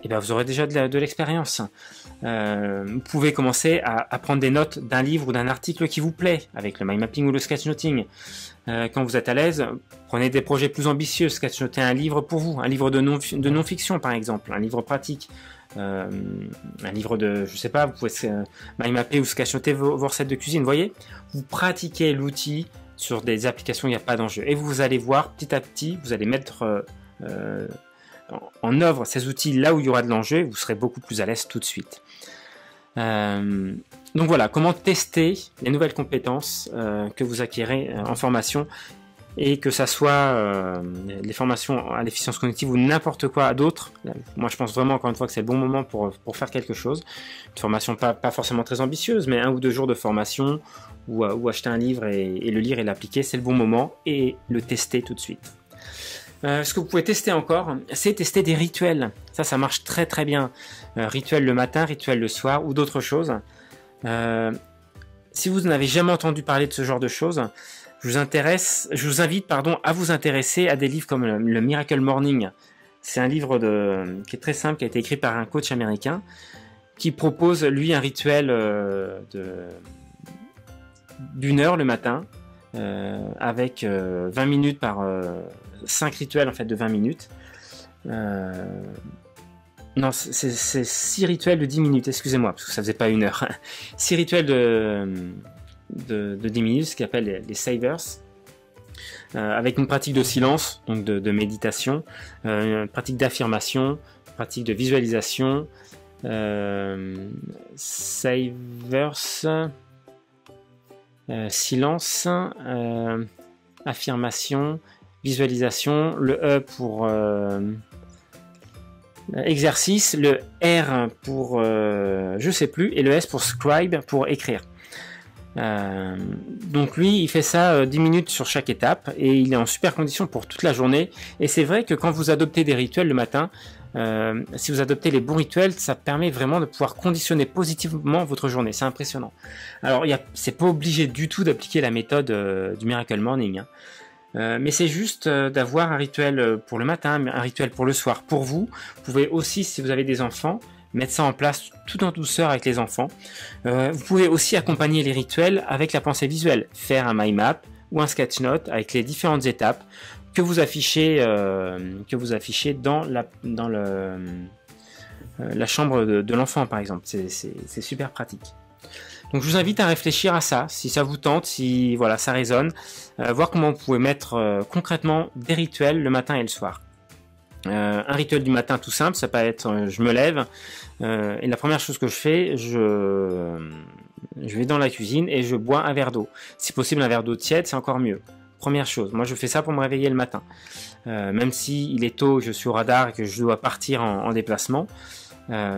et ben vous aurez déjà de l'expérience. Vous pouvez commencer à prendre des notes d'un livre ou d'un article qui vous plaît avec le mind mapping ou le sketchnoting. Quand vous êtes à l'aise, prenez des projets plus ambitieux, sketchnotez un livre pour vous, un livre de non-fiction par exemple, un livre pratique, un livre de, je sais pas, vous pouvez mind mapper ou sketchnoter vos recettes de cuisine, vous voyez. Vous pratiquez l'outil sur des applications où il n'y a pas d'enjeu et vous allez voir petit à petit, vous allez mettre en œuvre ces outils là où il y aura de l'enjeu, vous serez beaucoup plus à l'aise tout de suite. Donc voilà, comment tester les nouvelles compétences que vous acquérez en formation, et que ça soit les formations à l'efficience cognitive ou n'importe quoi d'autre. Moi je pense vraiment encore une fois que c'est le bon moment pour faire quelque chose. Une formation pas forcément très ambitieuse, mais 1 ou 2 jours de formation, ou acheter un livre et le lire et l'appliquer, c'est le bon moment, et le tester tout de suite. Ce que vous pouvez tester encore, c'est tester des rituels. Ça marche très très bien. Rituel le matin, rituel le soir ou d'autres choses. Si vous n'avez jamais entendu parler de ce genre de choses, je vous invite à vous intéresser à des livres comme le Miracle Morning. C'est un livre qui est très simple, qui a été écrit par un coach américain qui propose lui un rituel d'1 heure le matin, avec 20 minutes par 5 rituels en fait de 20 minutes. Non, c'est 6 rituels de 10 minutes, excusez-moi, parce que ça faisait pas 1 heure. 6 rituels de 10 minutes, ce qu'on appelle les savers, avec une pratique de silence, donc de méditation, une pratique d'affirmation, pratique de visualisation, savers, silence, affirmation, visualisation, le E pour exercice, le R pour je sais plus, et le S pour scribe, pour écrire. Donc lui il fait ça 10 minutes sur chaque étape et il est en super condition pour toute la journée. Et c'est vrai que quand vous adoptez des rituels le matin, si vous adoptez les bons rituels, ça permet vraiment de pouvoir conditionner positivement votre journée. C'est impressionnant. Alors c'est pas obligé du tout d'appliquer la méthode du Miracle Morning, hein. Mais c'est juste d'avoir un rituel pour le matin, un rituel pour le soir. Pour vous, vous pouvez aussi, si vous avez des enfants, mettre ça en place tout en douceur avec les enfants. Vous pouvez aussi accompagner les rituels avec la pensée visuelle, faire un mind map ou un sketch note avec les différentes étapes que vous affichez dans la chambre de l'enfant par exemple. C'est super pratique. Donc je vous invite à réfléchir à ça, si ça vous tente, si voilà, ça résonne, voir comment vous pouvez mettre concrètement des rituels le matin et le soir. Un rituel du matin tout simple, ça peut être je me lève et la première chose que je fais, je vais dans la cuisine et je bois un verre d'eau. Si possible un verre d'eau tiède, c'est encore mieux. Première chose, moi je fais ça pour me réveiller le matin. Même si il est tôt, je suis au radar et que je dois partir en déplacement,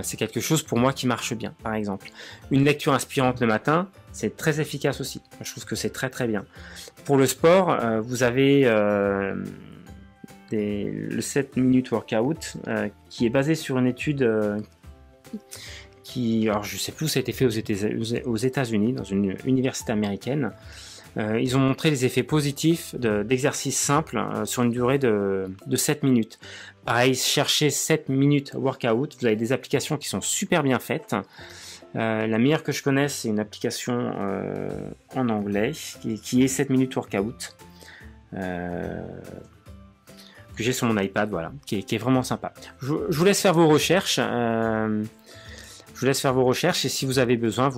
c'est quelque chose pour moi qui marche bien, par exemple. Une lecture inspirante le matin, c'est très efficace aussi. Je trouve que c'est très très bien. Pour le sport, vous avez le 7 minutes workout qui est basé sur une étude alors je sais plus où ça a été fait aux États-Unis, dans une université américaine. Ils ont montré les effets positifs d'exercices simples sur une durée de 7 minutes. Pareil, cherchez 7 minutes workout, vous avez des applications qui sont super bien faites. La meilleure que je connaisse, c'est une application en anglais qui est 7 minutes workout. Que j'ai sur mon iPad, voilà, qui est vraiment sympa. Je vous laisse faire vos recherches. Et si vous avez besoin,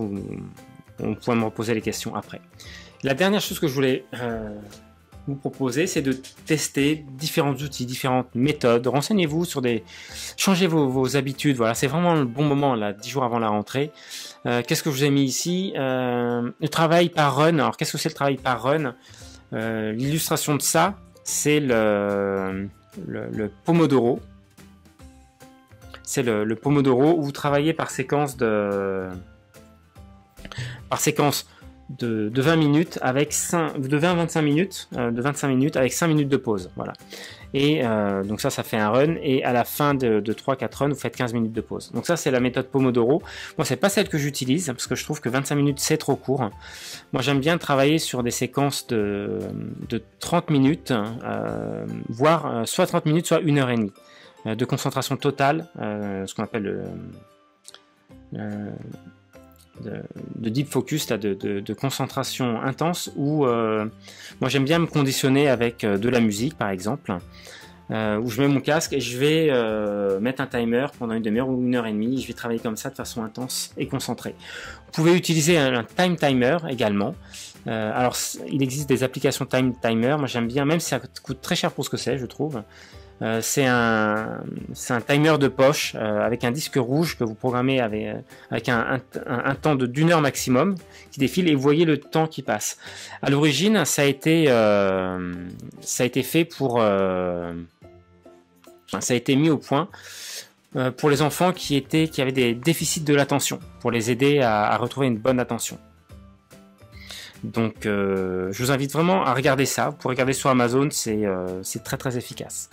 on pourra me reposer les questions après. La dernière chose que je voulais vous proposer, c'est de tester différents outils, différentes méthodes. Renseignez-vous changez vos habitudes. Voilà, c'est vraiment le bon moment là, 10 jours avant la rentrée. Qu'est-ce que je vous ai mis ici? Le travail par run. Alors, qu'est-ce que c'est le travail par run? L'illustration de ça, c'est le Pomodoro. C'est le Pomodoro où vous travaillez par séquence de 20 minutes avec de 20 à 25 minutes, de 25 minutes avec 5 minutes de pause. Voilà. Et donc ça fait un run. Et à la fin de 3-4 runs, vous faites 15 minutes de pause. Donc ça, c'est la méthode Pomodoro. Moi, c'est pas celle que j'utilise parce que je trouve que 25 minutes, c'est trop court. Moi, j'aime bien travailler sur des séquences de 30 minutes, voire soit 30 minutes, soit 1h30 de concentration totale, ce qu'on appelle de deep focus, là, de concentration intense, où moi j'aime bien me conditionner avec de la musique par exemple, où je mets mon casque et je vais mettre un timer pendant une demi-heure ou 1h30, je vais travailler comme ça de façon intense et concentrée. Vous pouvez utiliser un time timer également. Alors il existe des applications time timer, moi j'aime bien, même si ça coûte très cher pour ce que c'est, je trouve. C'est un timer de poche avec un disque rouge que vous programmez avec un temps d'une heure maximum qui défile et vous voyez le temps qui passe. À l'origine, ça a été fait pour ça a été mis au point pour les enfants qui avaient des déficits de l'attention, pour les aider à retrouver une bonne attention. Donc je vous invite vraiment à regarder ça. Vous pouvez regarder sur Amazon, c'est très très efficace.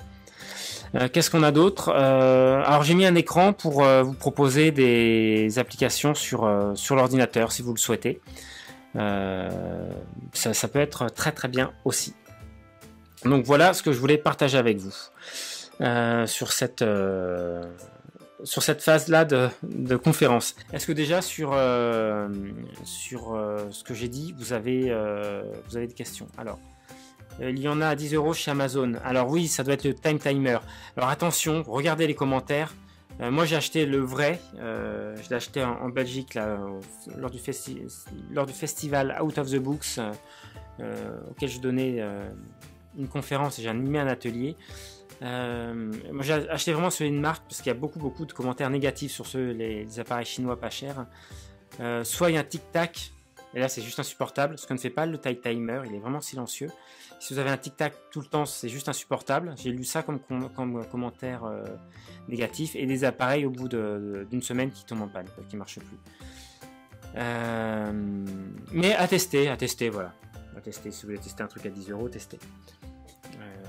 Qu'est-ce qu'on a d'autre? Alors j'ai mis un écran pour vous proposer des applications sur l'ordinateur si vous le souhaitez. Ça peut être très très bien aussi. Donc voilà ce que je voulais partager avec vous sur cette phase-là de conférence. Est-ce que déjà sur ce que j'ai dit, vous avez des questions? Alors, il y en a à 10 € chez Amazon. Alors oui, ça doit être le time timer. Alors attention, regardez les commentaires. Moi j'ai acheté le vrai. Je l'ai acheté en Belgique là, lors du festival Out of the Books auquel je donnais une conférence et j'ai animé un atelier. Moi j'ai acheté vraiment celui de marque parce qu'il y a beaucoup de commentaires négatifs sur les appareils chinois pas chers. Soit il y a un tic-tac, et là c'est juste insupportable, ce que ne fait pas le time timer, il est vraiment silencieux. Si vous avez un tic-tac tout le temps, c'est juste insupportable. J'ai lu ça comme commentaire négatif, et des appareils au bout d'une semaine qui tombent en panne, qui ne marchent plus. Mais à tester, voilà. À tester, si vous voulez tester un truc à 10 €, testez.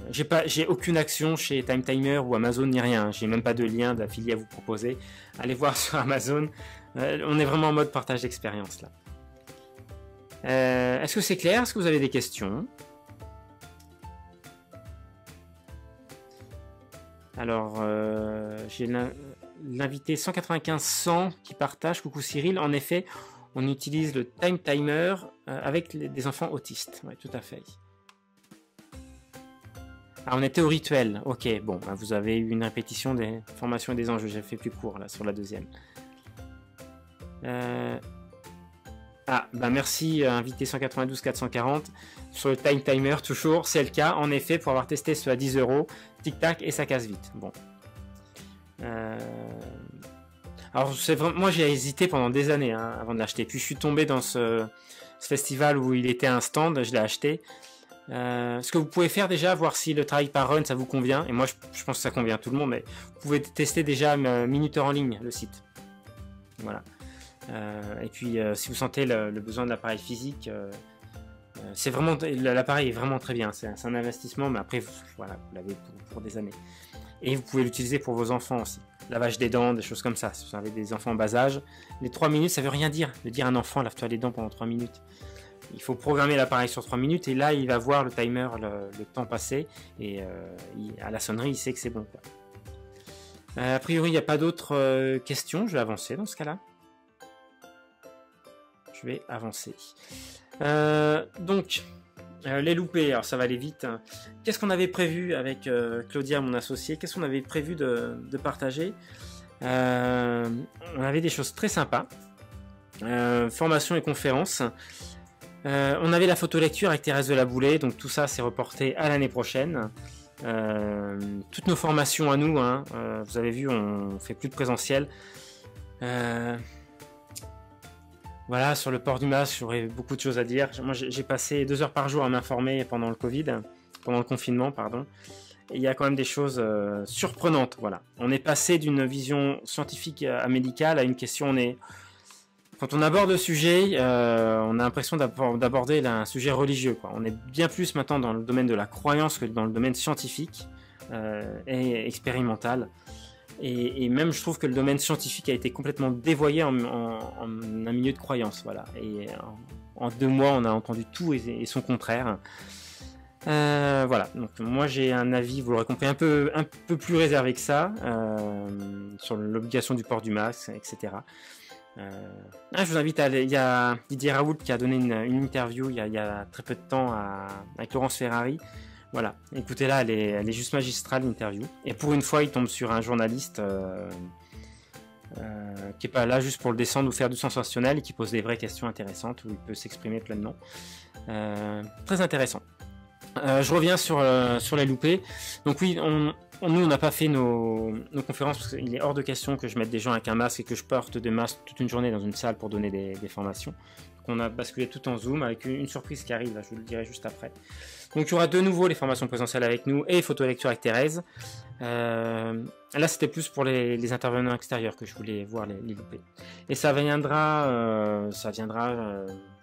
J'ai aucune action chez Time Timer ou Amazon ni rien. J'ai même pas de lien d'affilié à vous proposer. Allez voir sur Amazon. On est vraiment en mode partage d'expérience là. Est-ce que c'est clair? Est-ce que vous avez des questions? Alors, j'ai l'invité 195-100 qui partage. Coucou Cyril, en effet, on utilise le time timer avec des enfants autistes. Oui, tout à fait. Ah, on était au rituel. Ok, bon, bah, vous avez eu une répétition des formations et des enjeux. J'ai fait plus court là sur la deuxième. Ah, bah merci, invité 192 440. Sur le time timer, toujours, c'est le cas. En effet, pour avoir testé ceux à 10 €, tic-tac, et ça casse vite. Bon. Alors, c'est vraiment, moi, j'ai hésité pendant des années avant de l'acheter. Puis, je suis tombé dans ce festival où il était un stand, je l'ai acheté. Ce que vous pouvez faire déjà, voir si le travail par run ça vous convient, et moi je pense que ça convient à tout le monde, mais vous pouvez tester déjà Minuteur en ligne, le site. Voilà. Et puis si vous sentez le besoin de l'appareil physique, c'est vraiment, l'appareil est vraiment très bien, c'est un investissement, mais après voilà, vous l'avez pour des années. Et vous pouvez l'utiliser pour vos enfants aussi. Lavage des dents, des choses comme ça. Si vous avez des enfants en bas âge, les 3 minutes ça veut rien dire. De dire à un enfant lave-toi les dents pendant 3 minutes. Il faut programmer l'appareil sur 3 minutes et là il va voir le timer, le temps passé, et à la sonnerie il sait que c'est bon. A priori il n'y a pas d'autres questions, je vais avancer dans ce cas là. Je vais avancer. Donc les loupés, alors ça va aller vite. Qu'est-ce qu'on avait prévu avec Claudia, mon associé? Qu'est-ce qu'on avait prévu de partager? On avait des choses très sympas. Formation et conférences. On avait la photolecture avec Thérèse de la Boulée, donc tout ça c'est reporté à l'année prochaine. Toutes nos formations à nous, vous avez vu, on fait plus de présentiel. Voilà, sur le port du masque, j'aurais beaucoup de choses à dire. Moi j'ai passé 2 heures par jour à m'informer pendant le confinement, pardon. Et il y a quand même des choses surprenantes, voilà. On est passé d'une vision scientifique à médicale à une question, quand on aborde le sujet, on a l'impression d'aborder un sujet religieux, quoi. On est bien plus maintenant dans le domaine de la croyance que dans le domaine scientifique et expérimental. Et même, je trouve que le domaine scientifique a été complètement dévoyé en un milieu de croyance, voilà. Et en 2 mois, on a entendu tout et son contraire. Voilà. Donc moi, j'ai un avis, vous l'aurez compris, un peu plus réservé que ça sur l'obligation du port du masque, etc. Je vous invite à aller. Il y a Didier Raoult qui a donné une interview il y a très peu de temps avec Laurence Ferrari. Voilà, écoutez-la, elle est juste magistrale, l'interview. Et pour une fois, il tombe sur un journaliste qui est pas là juste pour le descendre ou faire du sensationnel et qui pose des vraies questions intéressantes où il peut s'exprimer pleinement. Très intéressant. Je reviens sur les loupés. Donc oui, nous on n'a pas fait nos conférences parce qu'il est hors de question que je mette des gens avec un masque et que je porte des masques toute une journée dans une salle pour donner des formations. Donc on a basculé tout en Zoom avec une surprise qui arrive, là, je vous le dirai juste après. Donc il y aura de nouveau les formations présentielles avec nous et photolecture avec Thérèse. Là c'était plus pour les intervenants extérieurs que je voulais voir les loupés. Et ça viendra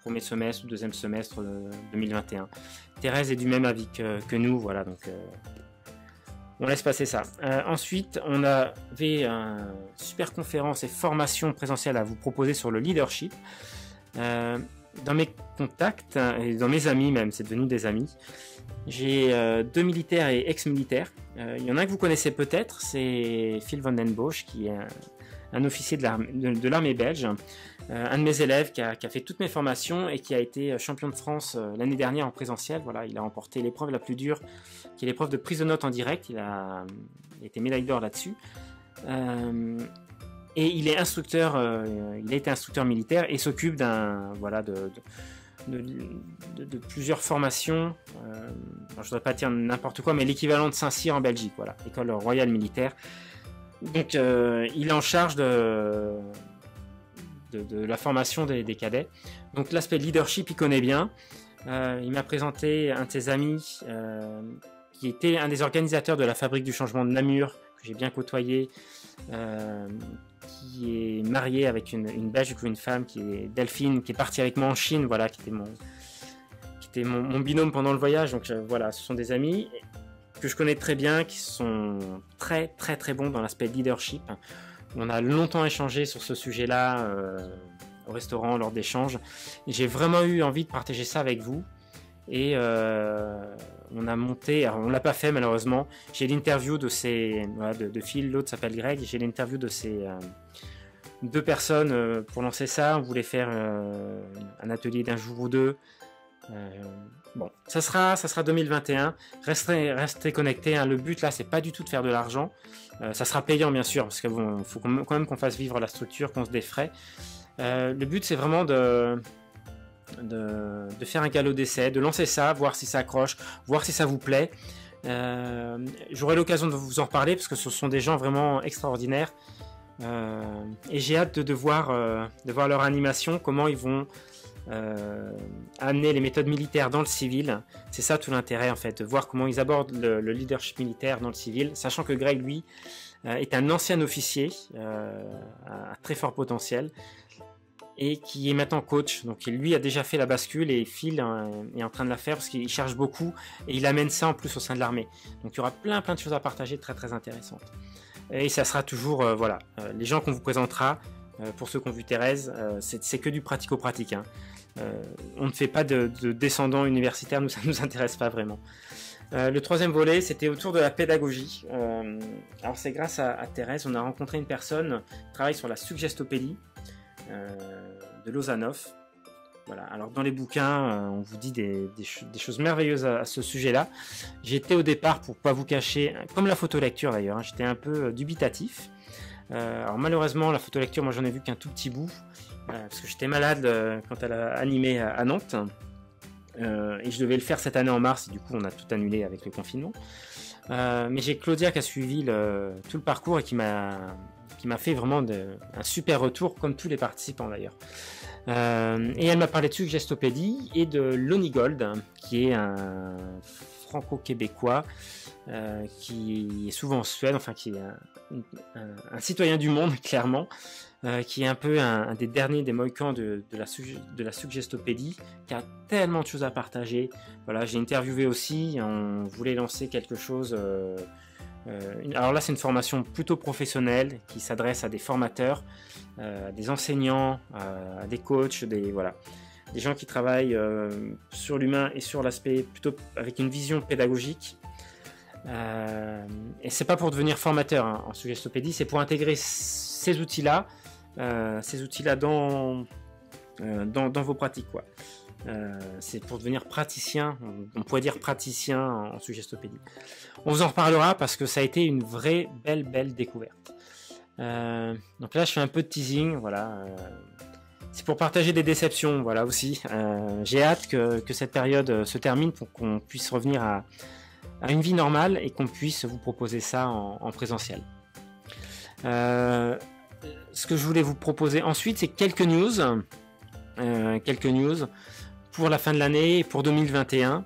premier semestre ou deuxième semestre 2021. Thérèse est du même avis que nous, voilà, donc on laisse passer ça. Ensuite, on avait une super conférence et formation présentielle à vous proposer sur le leadership. Dans mes contacts et dans mes amis même, c'est devenu des amis, j'ai 2 militaires et ex-militaires. Il y en a un que vous connaissez peut-être, c'est Phil Van Den Bosch, qui est un officier de l'armée belge, un de mes élèves qui a fait toutes mes formations et qui a été champion de France l'année dernière en présentiel. Voilà, il a remporté l'épreuve la plus dure, qui est l'épreuve de prise de notes en direct. Il a été médaille d'or là-dessus. Et il est instructeur, il a été instructeur militaire et s'occupe de plusieurs formations. Je voudrais pas dire n'importe quoi, mais l'équivalent de Saint-Cyr en Belgique, voilà, école royale militaire. Donc il est en charge de la formation des cadets. Donc l'aspect leadership, il connaît bien. Il m'a présenté un de ses amis qui était un des organisateurs de la Fabrique du Changement de Namur, que j'ai bien côtoyé, qui est marié avec une Belge ou une femme qui est Delphine, qui est partie avec moi en Chine, voilà, qui était mon binôme pendant le voyage. Donc voilà, ce sont des amis que je connais très bien, qui sont très très très bons dans l'aspect leadership. On a longtemps échangé sur ce sujet-là au restaurant lors d'échanges. J'ai vraiment eu envie de partager ça avec vous. Et on a monté, alors on l'a pas fait malheureusement, j'ai l'interview de de Phil, l'autre s'appelle Greg, j'ai l'interview de ces deux personnes pour lancer ça. On voulait faire un atelier d'un jour ou deux. Bon, ça sera 2021. Restez connectés, hein. Le but là, c'est pas du tout de faire de l'argent. Ça sera payant bien sûr, parce qu'il faut quand même qu'on fasse vivre la structure, qu'on se défraie. Le but, c'est vraiment de faire un galop d'essai, de lancer ça, voir si ça accroche, voir si ça vous plaît. J'aurai l'occasion de vous en reparler parce que ce sont des gens vraiment extraordinaires. Et j'ai hâte de voir leur animation, comment ils vont amener les méthodes militaires dans le civil. C'est ça tout l'intérêt en fait, de voir comment ils abordent le leadership militaire dans le civil, sachant que Greg lui est un ancien officier à très fort potentiel et qui est maintenant coach. Donc lui a déjà fait la bascule et Phil est en train de la faire parce qu'il cherche beaucoup et il amène ça en plus au sein de l'armée. Donc il y aura plein de choses à partager très très intéressantes. Et ça sera toujours les gens qu'on vous présentera. Pour ceux qui ont vu Thérèse, c'est que du pratico-pratique. Hein. On ne fait pas de descendants universitaires, nous ça ne nous intéresse pas vraiment. Le troisième volet, c'était autour de la pédagogie. Alors c'est grâce à Thérèse, on a rencontré une personne qui travaille sur la suggestopédie de Lozanov. Voilà. Alors dans les bouquins, on vous dit des choses merveilleuses à ce sujet-là. J'étais au départ, pour pas vous cacher, comme la photolecture d'ailleurs, hein, j'étais un peu dubitatif. Alors malheureusement, la photolecture, moi j'en ai vu qu'un tout petit bout, parce que j'étais malade quand elle a animé à Nantes, et je devais le faire cette année en mars, et du coup on a tout annulé avec le confinement. Mais j'ai Claudia qui a suivi tout le parcours et qui m'a fait vraiment un super retour, comme tous les participants d'ailleurs. Et elle m'a parlé de suggestopédie et de Lonnie Gold, qui est un franco-québécois qui est souvent en Suède, enfin qui est un citoyen du monde clairement, qui est un peu un des derniers des mohicans de la suggestopédie, qui a tellement de choses à partager. Voilà, j'ai interviewé aussi, on voulait lancer quelque chose. Alors là, c'est une formation plutôt professionnelle qui s'adresse à des formateurs, des enseignants, à des coachs, des gens qui travaillent sur l'humain et sur l'aspect plutôt avec une vision pédagogique. Et c'est pas pour devenir formateur hein, en suggestopédie, c'est pour intégrer ces outils-là dans vos pratiques, quoi. C'est pour devenir praticien, on pourrait dire praticien en suggestopédie. On vous en reparlera parce que ça a été une vraie belle découverte. Donc là, je fais un peu de teasing, voilà. C'est pour partager des déceptions, voilà aussi. J'ai hâte que cette période se termine pour qu'on puisse revenir à une vie normale et qu'on puisse vous proposer ça en présentiel. Ce que je voulais vous proposer ensuite, c'est quelques news pour la fin de l'année et pour 2021.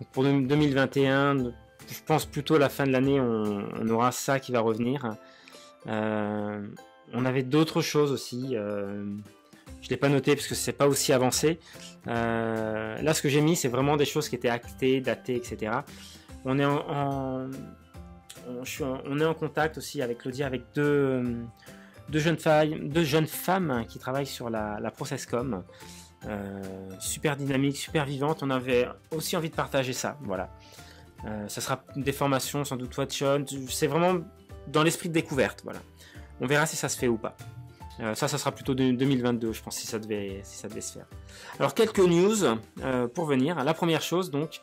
Donc pour 2021, je pense plutôt la fin de l'année, on aura ça qui va revenir. On avait d'autres choses aussi. Je l'ai pas noté parce que c'est pas aussi avancé. Là, ce que j'ai mis, c'est vraiment des choses qui étaient actées, datées, etc. On est en contact aussi avec Claudia, avec deux jeunes femmes qui travaillent sur la ProcessCom. Super dynamique, super vivante. On avait aussi envie de partager ça. Voilà. Ça sera des formations sans doute watch-on. C'est vraiment dans l'esprit de découverte. Voilà. On verra si ça se fait ou pas. Ça sera plutôt 2022, je pense, si ça devait se faire. Alors quelques news pour venir. La première chose, donc,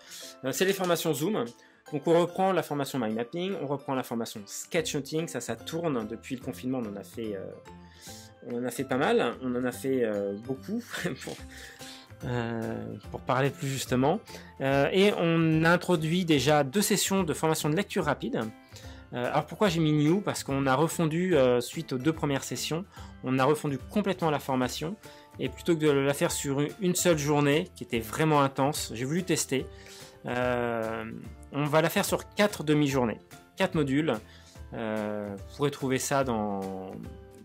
c'est les formations Zoom. Donc on reprend la formation Mind Mapping, on reprend la formation Sketchnoting, ça tourne depuis le confinement, on en a fait pas mal, on en a fait beaucoup pour parler plus justement. Et on a introduit déjà 2 sessions de formation de lecture rapide. Alors pourquoi j'ai mis New? Parce qu'on a refondu, suite aux 2 premières sessions, on a refondu complètement la formation, et plutôt que de la faire sur une seule journée, qui était vraiment intense, j'ai voulu tester. On va la faire sur 4 demi-journées, 4 modules. Vous pourrez trouver ça dans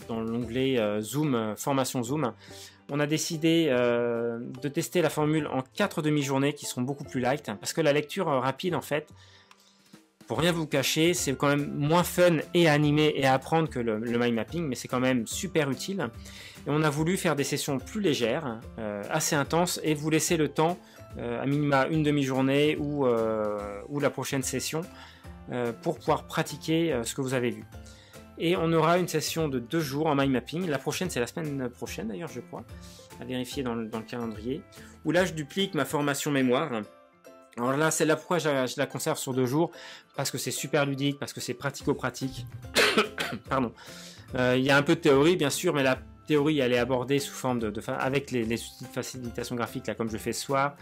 l'onglet Zoom, formation Zoom. On a décidé de tester la formule en 4 demi-journées qui seront beaucoup plus light, parce que la lecture rapide, en fait, pour rien vous cacher, c'est quand même moins fun et à animer et à apprendre que le mind mapping, mais c'est quand même super utile. Et on a voulu faire des sessions plus légères, assez intenses, et vous laisser le temps à minima une demi-journée ou la prochaine session pour pouvoir pratiquer ce que vous avez vu. Et on aura une session de 2 jours en mind mapping. La prochaine, c'est la semaine prochaine d'ailleurs, je crois, à vérifier dans le calendrier, où là je duplique ma formation mémoire. Alors là, c'est là pourquoi je la conserve sur 2 jours, parce que c'est super ludique, parce que c'est pratico-pratique. Pardon. Il y a un peu de théorie, bien sûr, mais la théorie, elle est abordée sous forme avec les outils de facilitation graphique, là, comme je fais ce soir,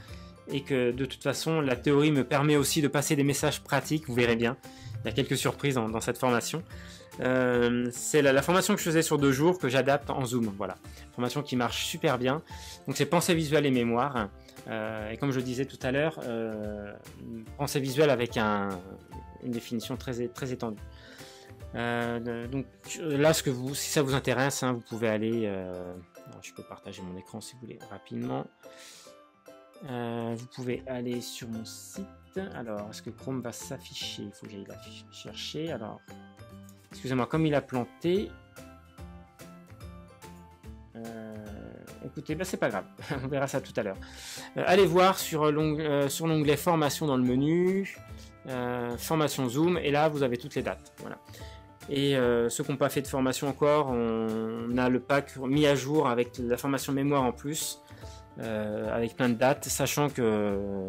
et que de toute façon, la théorie me permet aussi de passer des messages pratiques, vous verrez bien. Il y a quelques surprises dans cette formation. C'est la formation que je faisais sur 2 jours que j'adapte en Zoom. Voilà, formation qui marche super bien. Donc c'est pensée visuelle et mémoire. Et comme je disais tout à l'heure, pensée visuelle avec une définition très étendue. Donc là, si ça vous intéresse, hein, vous pouvez aller. Alors, je peux partager mon écran si vous voulez rapidement. Vous pouvez aller sur mon site. Alors, est-ce que Chrome va s'afficher? Il faut que j'aille la chercher. Alors, excusez-moi, comme il a planté. Écoutez, c'est pas grave, on verra ça tout à l'heure. Allez voir sur l'onglet formation dans le menu, formation Zoom, et là vous avez toutes les dates. Voilà. Et ceux qui n'ont pas fait de formation encore, on a le pack mis à jour avec la formation mémoire en plus, avec plein de dates, sachant que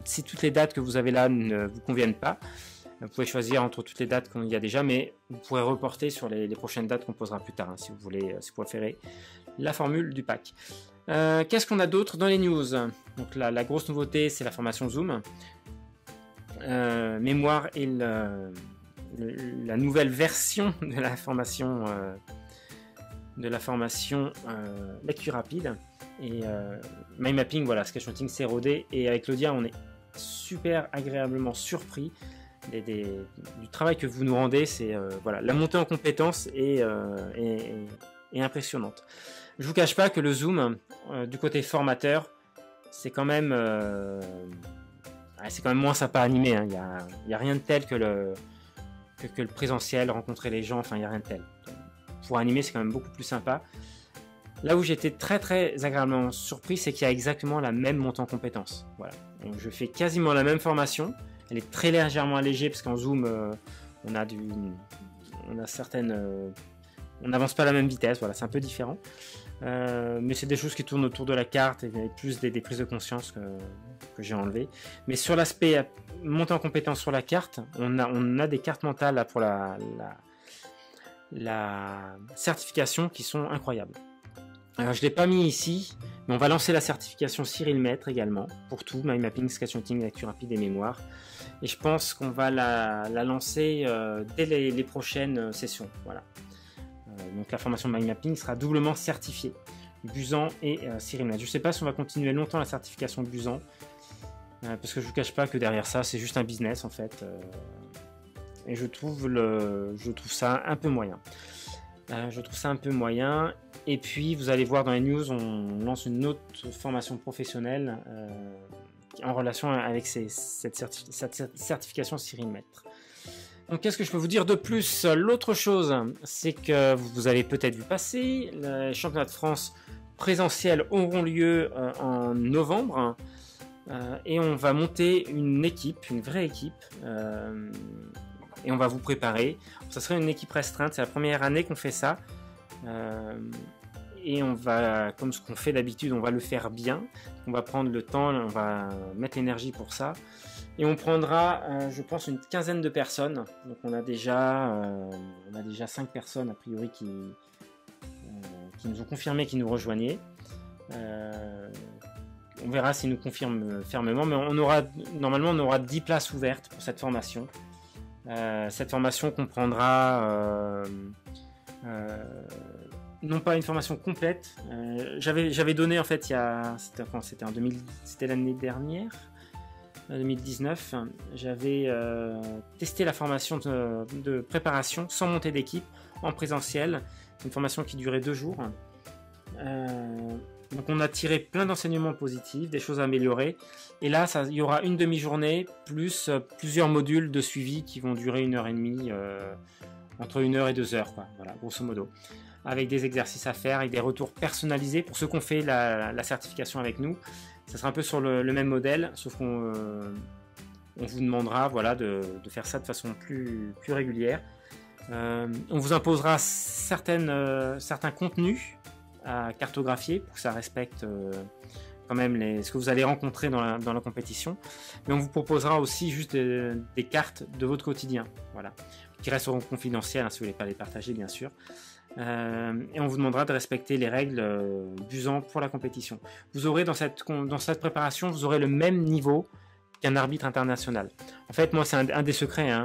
si toutes les dates que vous avez là ne vous conviennent pas, vous pouvez choisir entre toutes les dates qu'il y a déjà, mais vous pourrez reporter sur les prochaines dates qu'on posera plus tard, hein, si vous voulez, si vous préférez la formule du pack. Qu'est-ce qu'on a d'autre dans les news? Donc la grosse nouveauté, c'est la formation Zoom, mémoire et la nouvelle version de la formation lecture rapide et mind mapping. Voilà, sketchnoting c'est rodé, et avec Claudia on est super agréablement surpris du travail que vous nous rendez. C'est voilà, la montée en compétences est impressionnante. Je vous cache pas que le Zoom, du côté formateur, c'est quand même moins sympa à animer, hein. Il y a rien de tel que le présentiel, rencontrer les gens, enfin il y a rien de tel. Pour animer, c'est quand même beaucoup plus sympa. Là où j'étais très agréablement surpris, c'est qu'il y a exactement la même montée en compétences. Voilà. Donc, je fais quasiment la même formation. Elle est très légèrement allégée parce qu'en Zoom, on n'avance pas à la même vitesse. Voilà, c'est un peu différent. Mais c'est des choses qui tournent autour de la carte et plus des prises de conscience que j'ai enlevées. Mais sur l'aspect montée en compétence sur la carte, on a des cartes mentales là, pour la certification qui sont incroyables. Alors je ne l'ai pas mis ici, mais on va lancer la certification Cyril Maître également, pour tout, mind mapping, sketchnoting, lecture rapide et mémoire. Et je pense qu'on va la lancer dès les prochaines sessions. Voilà. Donc la formation mind mapping sera doublement certifiée, Buzan et Cyril Maître. Je ne sais pas si on va continuer longtemps la certification Buzan, parce que je ne vous cache pas que derrière ça, c'est juste un business en fait. Et je trouve ça un peu moyen. Et puis vous allez voir dans les news, on lance une autre formation professionnelle en relation avec cette certification Cyril Maître. Donc qu'est-ce que je peux vous dire de plus? L'autre chose, c'est que vous avez peut-être vu passer, les championnats de France présentiels auront lieu en novembre, et on va monter une vraie équipe, et on va vous préparer. Ça serait une équipe restreinte, c'est la première année qu'on fait ça. Et on va, comme ce qu'on fait d'habitude, on va le faire bien. On va prendre le temps, on va mettre l'énergie pour ça. Et on prendra, je pense, une quinzaine de personnes. Donc on a déjà 5 personnes a priori qui nous ont confirmé qu'ils nous rejoignaient. On verra s'ils nous confirment fermement, mais normalement on aura 10 places ouvertes pour cette formation. Cette formation comprendra non pas une formation complète. J'avais donné en fait c'était l'année dernière, 2019. J'avais testé la formation de préparation sans montée d'équipe en présentiel. C'est une formation qui durait 2 jours. Donc on a tiré plein d'enseignements positifs, des choses à améliorer. Et là, il y aura une demi-journée plus plusieurs modules de suivi qui vont durer 1h30, entre 1h et 2h, quoi. Voilà, grosso modo. Avec des exercices à faire, avec des retours personnalisés pour ceux qui ont fait la certification avec nous. Ça sera un peu sur le même modèle, sauf qu'on on vous demandera voilà, de faire ça de façon plus régulière. On vous imposera certains contenus à cartographier pour que ça respecte quand même ce que vous allez rencontrer dans la compétition. Mais on vous proposera aussi juste des cartes de votre quotidien, voilà, qui resteront confidentielles hein, si vous ne voulez pas les partager bien sûr. Et on vous demandera de respecter les règles d'usant pour la compétition. Vous aurez dans cette préparation, vous aurez le même niveau qu'un arbitre international. En fait, moi, c'est un des secrets hein,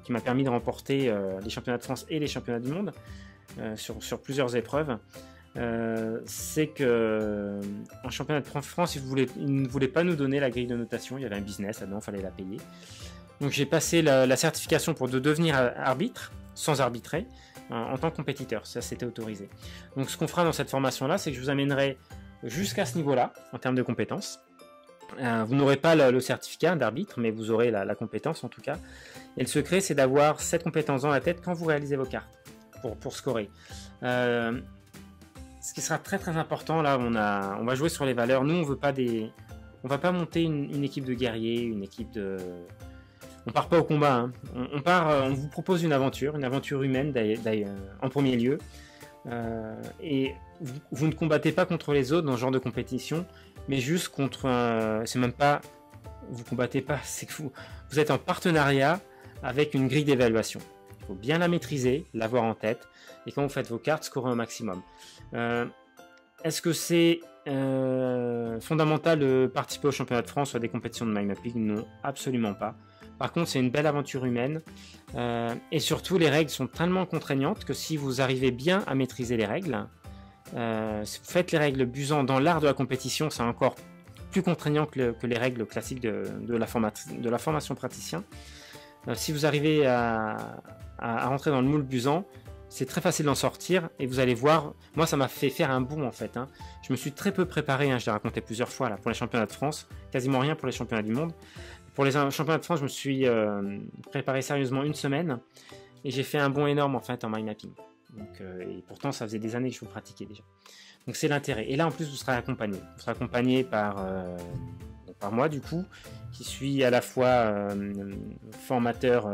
qui m'a permis de remporter les championnats de France et les championnats du monde sur plusieurs épreuves. C'est que en championnat de France, ils ne voulaient pas nous donner la grille de notation. Il y avait un business là-dedans, il fallait la payer. Donc j'ai passé la certification pour devenir arbitre, sans arbitrer, en tant que compétiteur. Ça, c'était autorisé. Donc ce qu'on fera dans cette formation-là, c'est que je vous amènerai jusqu'à ce niveau-là, en termes de compétences. Vous n'aurez pas le certificat d'arbitre, mais vous aurez la compétence en tout cas. Et le secret, c'est d'avoir cette compétence dans la tête quand vous réalisez vos cartes, pour scorer. Ce qui sera très très important, là, on va jouer sur les valeurs. Nous, on va pas monter une équipe de guerriers, une équipe de... On part pas au combat, hein. On vous propose une aventure humaine d'ailleurs, en premier lieu. Et vous ne combattez pas contre les autres dans ce genre de compétition, mais juste contre... c'est même pas... Vous combattez pas, c'est que vous êtes en partenariat avec une grille d'évaluation. Il faut bien la maîtriser, l'avoir en tête, et quand vous faites vos cartes, scorer au maximum. Est-ce que c'est fondamental de participer au championnat de France ou à des compétitions de mind mapping? Non, absolument pas. Par contre, c'est une belle aventure humaine et surtout, les règles sont tellement contraignantes que si vous arrivez bien à maîtriser les règles, si vous faites les règles busant dans l'art de la compétition, c'est encore plus contraignant que les règles classiques de la formation praticien. Si vous arrivez à rentrer dans le moule busant, c'est très facile d'en sortir et vous allez voir, moi ça m'a fait faire un bond en fait. Hein. Je me suis très peu préparé, hein, je l'ai raconté plusieurs fois là, pour les championnats de France, quasiment rien pour les championnats du monde. Pour les championnats de France, je me suis préparé sérieusement une semaine et j'ai fait un bond énorme en fait en mind mapping. Donc, et pourtant ça faisait des années que je le pratiquais déjà. Donc c'est l'intérêt. Et là en plus vous serez accompagné. Vous serez accompagné par moi du coup, qui suis à la fois formateur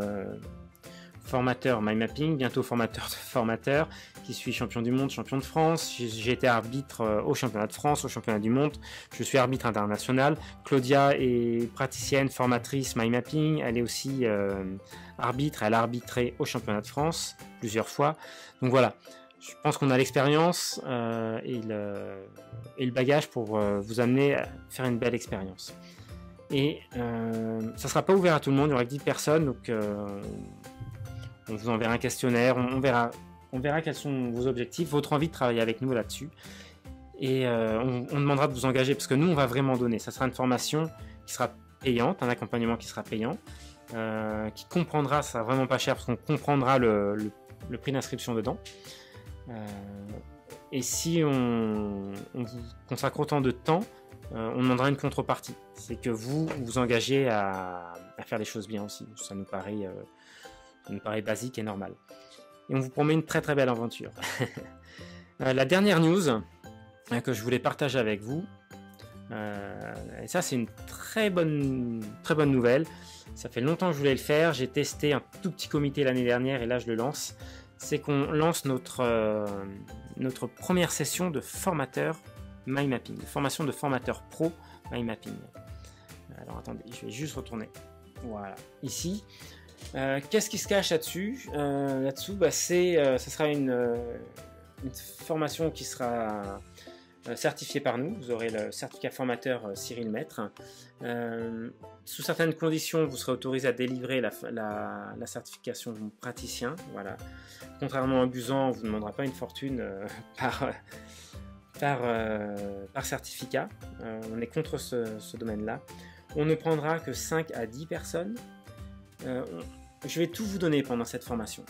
mind mapping, bientôt formateur de formateur, qui suis champion du monde, champion de France. J'ai été arbitre au championnat de France, au championnat du monde. Je suis arbitre international. Claudia est praticienne, formatrice mind mapping. Elle est aussi arbitre. Elle a arbitré au championnat de France plusieurs fois. Donc voilà. Je pense qu'on a l'expérience et le bagage pour vous amener à faire une belle expérience. Et ça sera pas ouvert à tout le monde. Il y aura que 10 personnes, donc on vous enverra un questionnaire. On verra quels sont vos objectifs, votre envie de travailler avec nous là-dessus. Et on demandera de vous engager parce que nous, on va vraiment donner. Ça sera une formation qui sera payante, un accompagnement qui sera payant, qui comprendra, ça sera vraiment pas cher parce qu'on comprendra le prix d'inscription dedans. Et si on vous consacre autant de temps, on demandera une contrepartie. C'est que vous vous engagez à faire les choses bien aussi. Ça nous paraît basique et normal. Et on vous promet une très très belle aventure. La dernière news que je voulais partager avec vous, et ça c'est une très bonne nouvelle. Ça fait longtemps que je voulais le faire. J'ai testé un tout petit comité l'année dernière et là je le lance. C'est qu'on lance notre première session de formateur mind mapping, de formation de formateur pro mind mapping. Alors attendez, je vais juste retourner. Voilà, ici. Qu'est-ce qui se cache là-dessus? Là-dessous, ça sera une formation qui sera certifiée par nous. Vous aurez le certificat formateur Cyril Maître. Sous certaines conditions, vous serez autorisé à délivrer la certification praticien. Voilà. Contrairement à Busan, on ne vous demandera pas une fortune par certificat. On est contre ce domaine-là. On ne prendra que 5 à 10 personnes. Je vais tout vous donner pendant cette formation.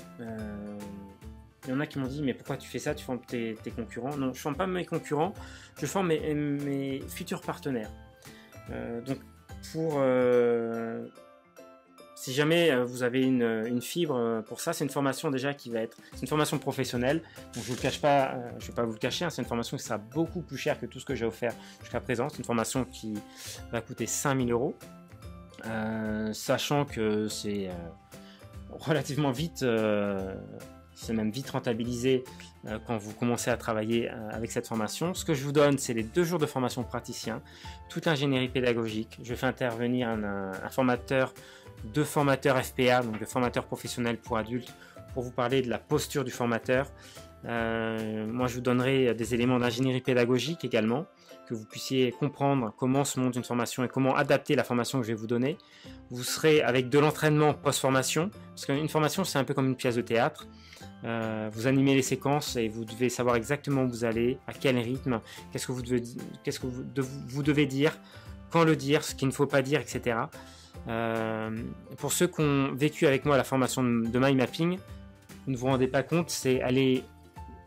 Il y en a qui m'ont dit mais pourquoi tu fais ça, tu formes tes concurrents? Non, je ne forme pas mes concurrents, je forme mes futurs partenaires. Donc si jamais vous avez une fibre pour ça, c'est une formation déjà qui va être, c'est une formation professionnelle. Donc je vous le cache pas, je vais pas vous le cacher, hein, c'est une formation qui sera beaucoup plus chère que tout ce que j'ai offert jusqu'à présent. C'est une formation qui va coûter 5 000 €, sachant que c'est relativement vite. C'est même vite rentabilisé quand vous commencez à travailler avec cette formation. Ce que je vous donne, c'est les 2 jours de formation praticien, toute l'ingénierie pédagogique. Je fais intervenir un formateur, 2 formateurs FPA, donc de formateurs professionnels pour adultes, pour vous parler de la posture du formateur. Moi, je vous donnerai des éléments d'ingénierie pédagogique également, que vous puissiez comprendre comment se monte une formation et comment adapter la formation que je vais vous donner. Vous serez avec de l'entraînement post-formation, parce qu'une formation, c'est un peu comme une pièce de théâtre. Vous animez les séquences et vous devez savoir exactement où vous allez, à quel rythme, qu'est-ce que vous devez dire, quand le dire, ce qu'il ne faut pas dire, etc. Pour ceux qui ont vécu avec moi la formation de mind mapping, vous ne vous rendez pas compte, c'est aller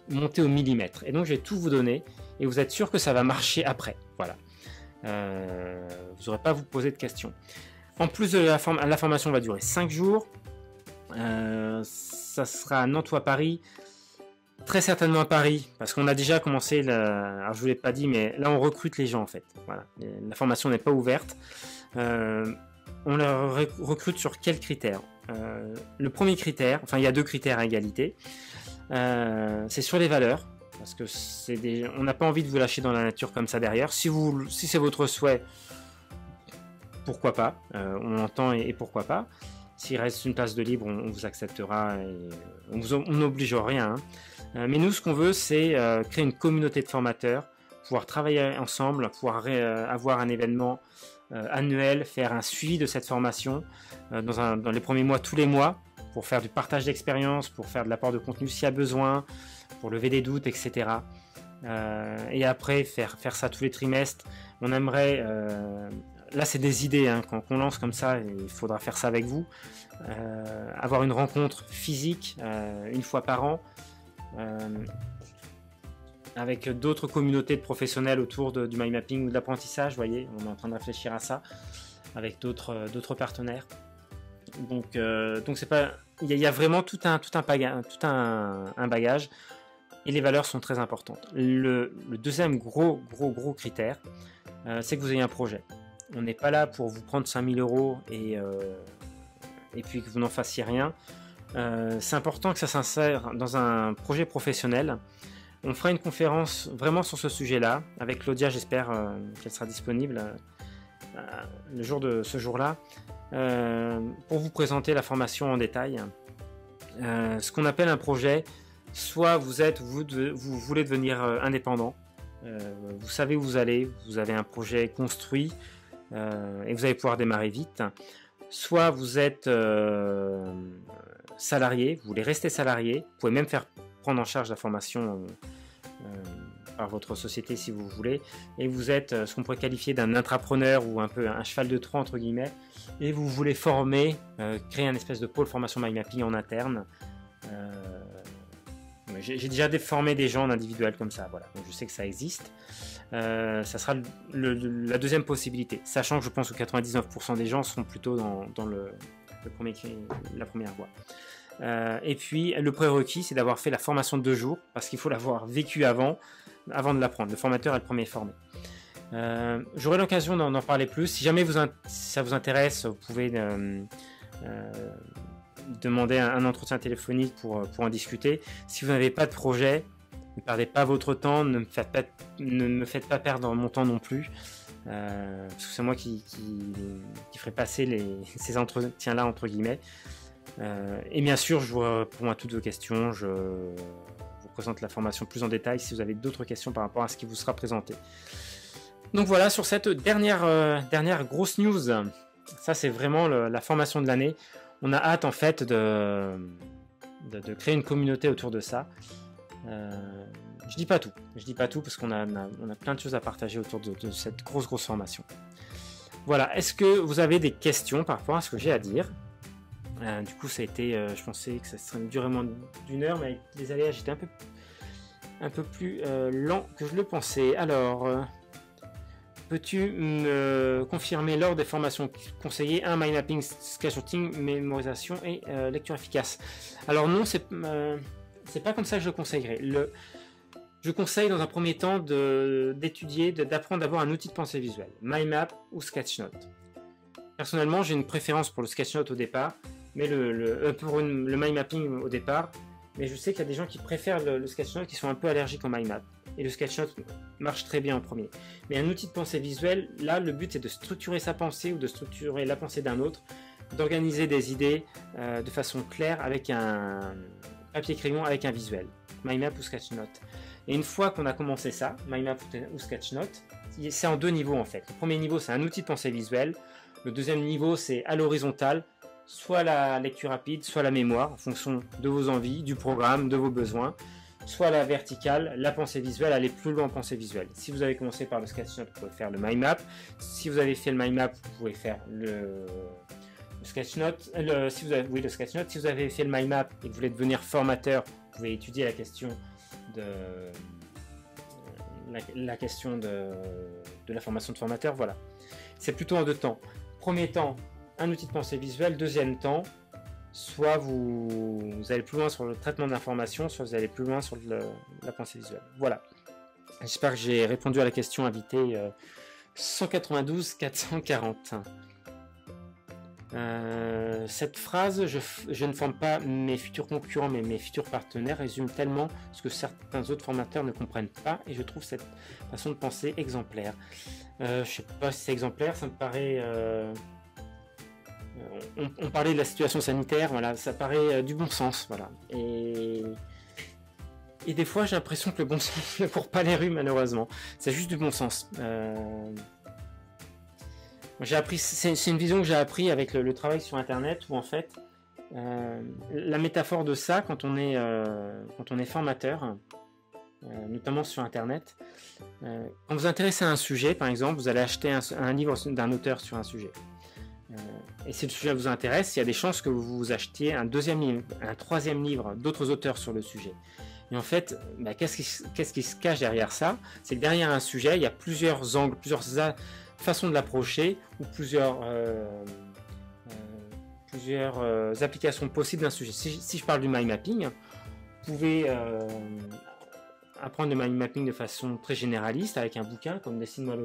monter au millimètre. Et donc je vais tout vous donner et vous êtes sûr que ça va marcher après. Voilà. Vous n'aurez pas à vous poser de questions. En plus de la formation va durer 5 jours. Ça sera à Nantes ou à Paris. Très certainement à Paris, parce qu'on a déjà commencé, alors je vous l'ai pas dit, mais là on recrute les gens en fait. Voilà. La formation n'est pas ouverte. On leur recrute sur quels critères? Le premier critère, enfin il y a 2 critères à égalité, c'est sur les valeurs, parce que on n'a pas envie de vous lâcher dans la nature comme ça derrière. Si c'est votre souhait, pourquoi pas, on l'entend et pourquoi pas. S'il reste une place de libre, on vous acceptera et on n'oblige rien. Hein. Mais nous, ce qu'on veut, c'est créer une communauté de formateurs, pouvoir travailler ensemble, pouvoir avoir un événement annuel, faire un suivi de cette formation dans les premiers mois, tous les mois, pour faire du partage d'expérience, pour faire de l'apport de contenu s'il y a besoin, pour lever des doutes, etc. Et après, faire ça tous les trimestres. On aimerait... là, c'est des idées, hein, quand on lance comme ça, il faudra faire ça avec vous. Avoir une rencontre physique une fois par an, avec d'autres communautés de professionnels autour du mind mapping ou de l'apprentissage. Vous voyez, on est en train de réfléchir à ça avec d'autres partenaires. Donc c'est pas, il y a vraiment tout un bagage. Et les valeurs sont très importantes. Le deuxième gros critère, c'est que vous ayez un projet. On n'est pas là pour vous prendre 5 000 € et puis que vous n'en fassiez rien. C'est important que ça s'insère dans un projet professionnel. On fera une conférence vraiment sur ce sujet-là, avec Claudia, j'espère qu'elle sera disponible le jour de ce jour-là, pour vous présenter la formation en détail. Ce qu'on appelle un projet, soit vous voulez devenir indépendant, vous savez où vous allez, vous avez un projet construit, et vous allez pouvoir démarrer vite. Soit vous êtes salarié, vous voulez rester salarié, vous pouvez même faire prendre en charge la formation par votre société si vous voulez, et vous êtes ce qu'on pourrait qualifier d'un intrapreneur ou un peu un cheval de Troie entre guillemets, et vous voulez former, créer un espèce de pôle formation mind mapping en interne. J'ai déjà formé des gens en individuel comme ça, voilà. Donc je sais que ça existe. Ça sera la deuxième possibilité, sachant que je pense que 99% des gens seront plutôt dans la première voie. Et puis le prérequis, c'est d'avoir fait la formation de 2 jours, parce qu'il faut l'avoir vécu avant de l'apprendre. Le formateur est le premier formé. J'aurai l'occasion d'en parler plus. Si jamais ça vous intéresse, vous pouvez demander un entretien téléphonique pour en discuter. Si vous n'avez pas de projet, ne perdez pas votre temps, ne me faites pas perdre mon temps non plus, parce que c'est moi qui ferai passer ces entretiens-là entre guillemets. Et bien sûr, je vous réponds à toutes vos questions, je vous présente la formation plus en détail si vous avez d'autres questions par rapport à ce qui vous sera présenté. Donc voilà, sur cette dernière grosse news, ça c'est vraiment la formation de l'année. On a hâte en fait de créer une communauté autour de ça. Je dis pas tout parce qu'on a plein de choses à partager autour de cette grosse formation. Voilà, est-ce que vous avez des questions par rapport à ce que j'ai à dire? Du coup ça a été, je pensais que ça serait duré moins d'1 heure, mais avec les aléas j'étais un peu plus lent que je le pensais. Alors peux-tu me confirmer l'ordre des formations conseillées? 1. Mind mapping, sketchnoting, mémorisation et lecture efficace. Alors non, c'est pas comme ça que je le conseillerais. Je conseille dans un premier temps d'étudier, d'apprendre d'avoir un outil de pensée visuelle, mind map ou sketchnote. Personnellement, j'ai une préférence pour le sketchnote au départ, mais pour le mind mapping au départ, mais je sais qu'il y a des gens qui préfèrent le sketchnote, qui sont un peu allergiques au mind map. Et le sketchnote marche très bien en premier. Mais un outil de pensée visuelle, là, le but c'est de structurer sa pensée ou de structurer la pensée d'un autre, d'organiser des idées de façon claire avec un papier-crayon, avec un visuel, mind map ou sketchnote. Et une fois qu'on a commencé ça, mind map ou sketchnote, c'est en 2 niveaux en fait. Le premier niveau, c'est un outil de pensée visuelle. Le deuxième niveau, c'est à l'horizontale, soit la lecture rapide, soit la mémoire, en fonction de vos envies, du programme, de vos besoins. Soit la verticale, la pensée visuelle, aller plus loin en pensée visuelle. Si vous avez commencé par le sketchnote, vous pouvez faire le mind map. Si vous avez fait le mind map, vous pouvez faire le sketchnote. Le sketchnote. Si vous avez fait le mind map et que vous voulez devenir formateur, vous pouvez étudier la question de la formation de formateur. Voilà. C'est plutôt en 2 temps. Premier temps, un outil de pensée visuelle. Deuxième temps, soit vous allez plus loin sur le traitement d'informations, soit vous allez plus loin sur la pensée visuelle. Voilà. J'espère que j'ai répondu à la question invitée 192 440. Cette phrase, je ne forme pas mes futurs concurrents, mais mes futurs partenaires, résume tellement ce que certains autres formateurs ne comprennent pas, et je trouve cette façon de penser exemplaire. Je sais pas si c'est exemplaire, ça me paraît... on parlait de la situation sanitaire, voilà, ça paraît du bon sens, voilà. Et des fois, j'ai l'impression que le bon sens ne court pas les rues, malheureusement. C'est juste du bon sens. J'ai appris, c'est une vision que j'ai appris avec le travail sur Internet, où en fait, la métaphore de ça, quand on est formateur, notamment sur Internet, quand vous vous intéressez à un sujet, par exemple, vous allez acheter un livre d'un auteur sur un sujet. Et si le sujet vous intéresse, il y a des chances que vous achetiez un 2e livre, un 3e livre d'autres auteurs sur le sujet. Et en fait, qu'est-ce qui se cache derrière ça? C'est que derrière un sujet, il y a plusieurs angles, plusieurs façons de l'approcher, ou plusieurs applications possibles d'un sujet. Si je parle du mind mapping, vous pouvez apprendre le mind mapping de façon très généraliste avec un bouquin comme Dessine-moi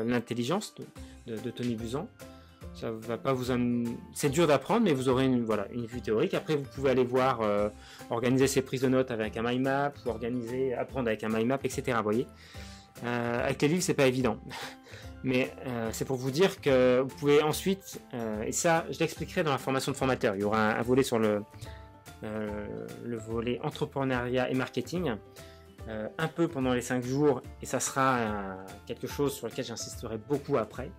l'intelligence de Tony Buzan. Ça va pas c'est dur d'apprendre, mais vous aurez une vue théorique. Après, vous pouvez aller voir, organiser ses prises de notes avec un mind map, ou apprendre avec un mind map, etc. Vous voyez, avec les livres, c'est pas évident. Mais c'est pour vous dire que vous pouvez ensuite, et ça, je l'expliquerai dans la formation de formateur. Il y aura un volet sur le volet entrepreneuriat et marketing, un peu pendant les 5 jours, et ça sera quelque chose sur lequel j'insisterai beaucoup après.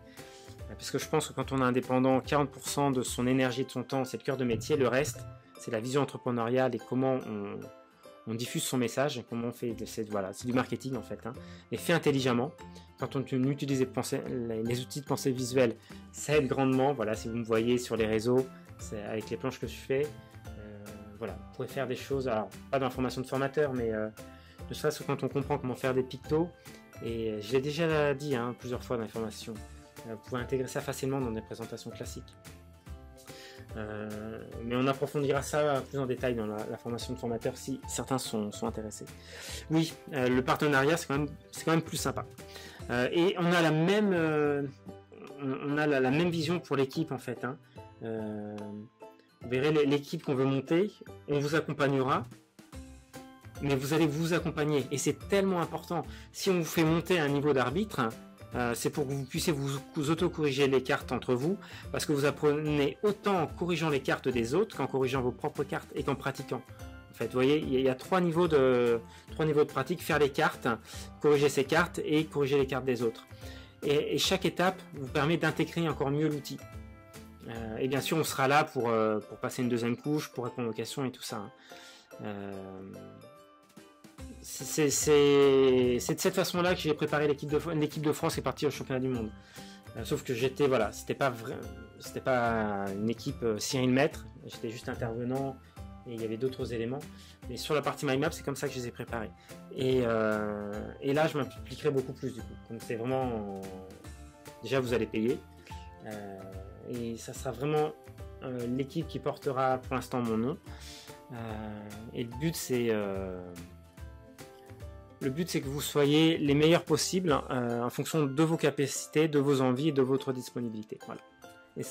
Parce que je pense que quand on est indépendant, 40% de son énergie et de son temps, c'est le cœur de métier. Le reste, c'est la vision entrepreneuriale et comment on diffuse son message, comment on fait. C'est du marketing en fait. Et fait intelligemment. Quand on utilise les outils de pensée visuelle, ça aide grandement. Voilà, si vous me voyez sur les réseaux, avec les planches que je fais, voilà, vous pouvez faire des choses. Alors, pas dans la formation de formateur, mais ne serait-ce que quand on comprend comment faire des pictos. Et je l'ai déjà dit plusieurs fois dans les formations. Vous pouvez intégrer ça facilement dans des présentations classiques. Mais on approfondira ça plus en détail dans la formation de formateur si certains sont intéressés. Oui, le partenariat c'est quand même plus sympa. Et on a la même vision pour l'équipe en fait. Vous verrez l'équipe qu'on veut monter, on vous accompagnera. Mais vous allez vous accompagner et c'est tellement important. Si on vous fait monter à un niveau d'arbitre, c'est pour que vous puissiez vous auto-corriger les cartes entre vous, parce que vous apprenez autant en corrigeant les cartes des autres qu'en corrigeant vos propres cartes et qu'en pratiquant. En fait, vous voyez, il y a 3 niveaux de pratique: faire les cartes, corriger ses cartes et corriger les cartes des autres. Et chaque étape vous permet d'intégrer encore mieux l'outil. Et bien sûr, on sera là pour passer une 2e couche, pour répondre aux questions et tout ça. C'est de cette façon-là que j'ai préparé l'équipe de France qui est partie au championnat du monde. Sauf que c'était pas une équipe 6000 mètres, j'étais juste intervenant et il y avait d'autres éléments. Mais sur la partie mind map, c'est comme ça que je les ai préparés. Et là, je m'impliquerai beaucoup plus du coup. Donc c'est vraiment déjà vous allez payer. Et ça sera vraiment l'équipe qui portera pour l'instant mon nom. Et le but c'est que vous soyez les meilleurs possibles en fonction de vos capacités, de vos envies et de votre disponibilité. Voilà.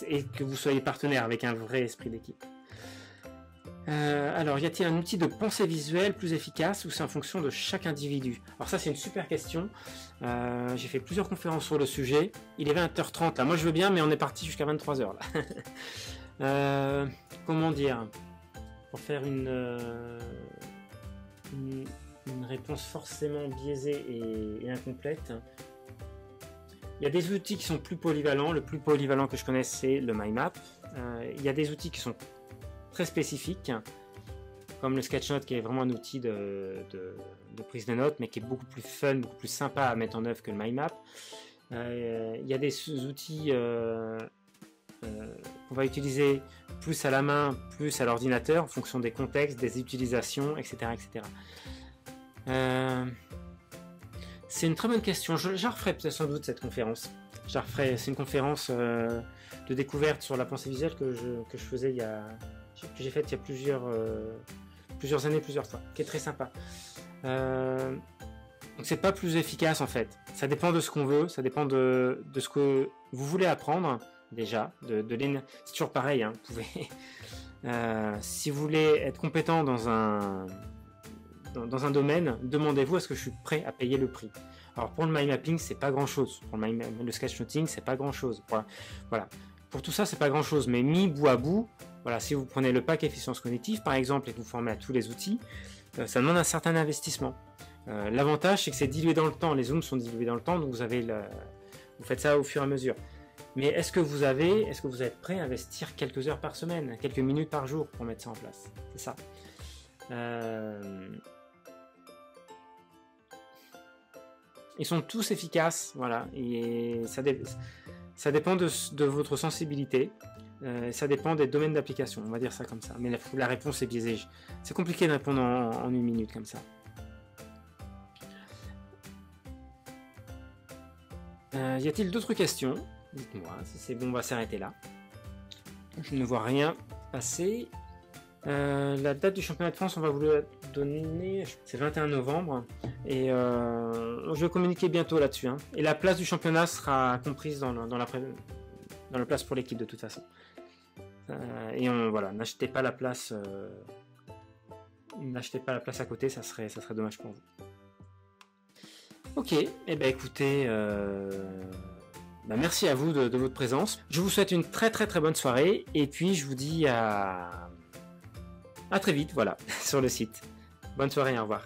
Et que vous soyez partenaire avec un vrai esprit d'équipe. Alors, y a-t-il un outil de pensée visuelle plus efficace ou c'est en fonction de chaque individu? Alors ça, c'est une super question. J'ai fait plusieurs conférences sur le sujet. Il est 20h30 là. Moi, je veux bien, mais on est parti jusqu'à 23h là. Comment dire? Pour faire une réponse forcément biaisée et incomplète. Il y a des outils qui sont plus polyvalents. Le plus polyvalent que je connaisse, c'est le MyMap. Il y a des outils qui sont très spécifiques, comme le Sketchnote, qui est vraiment un outil de prise de notes, mais qui est beaucoup plus fun, beaucoup plus sympa à mettre en œuvre que le MyMap. Il y a des outils qu'on va utiliser plus à la main, plus à l'ordinateur, en fonction des contextes, des utilisations, etc. etc. C'est une très bonne question. Je referai peut-être sans doute cette conférence. C'est une conférence de découverte sur la pensée visuelle que je faisais que j'ai faite il y a plusieurs années, plusieurs fois, qui est très sympa. Donc c'est pas plus efficace en fait. Ça dépend de ce qu'on veut, ça dépend de ce que vous voulez apprendre déjà. C'est toujours pareil. Hein, vous pouvez, si vous voulez être compétent dans un domaine, demandez-vous est-ce que je suis prêt à payer le prix. Alors pour le mind mapping, c'est pas grand chose. Pour le sketchnoting, c'est pas grand chose. Voilà. Pour tout ça, c'est pas grand chose. Mais mis bout à bout, voilà, si vous prenez le pack efficience cognitive par exemple et que vous formez à tous les outils, ça demande un certain investissement. L'avantage, c'est que c'est dilué dans le temps. Les zooms sont dilués dans le temps, donc vous faites ça au fur et à mesure. Mais est-ce que vous êtes prêt à investir quelques heures par semaine, quelques minutes par jour pour mettre ça en place? C'est ça. Ils sont tous efficaces, voilà, et ça dépend de votre sensibilité, ça dépend des domaines d'application, on va dire ça comme ça, mais la réponse est biaisée. C'est compliqué de répondre en une minute comme ça. Y a-t-il d'autres questions? Dites-moi, si c'est bon, on va s'arrêter là. Je ne vois rien passer. La date du championnat de France, on va vous la donner, c'est le 21 novembre, et je vais communiquer bientôt là-dessus. Hein. Et la place du championnat sera comprise dans la place pour l'équipe de toute façon. Et voilà, n'achetez pas la place à côté, ça serait dommage pour vous. Ok, et ben écoutez, merci à vous de votre présence. Je vous souhaite une très très très bonne soirée, et puis je vous dis à très vite, voilà, sur le site. Bonne soirée, au revoir.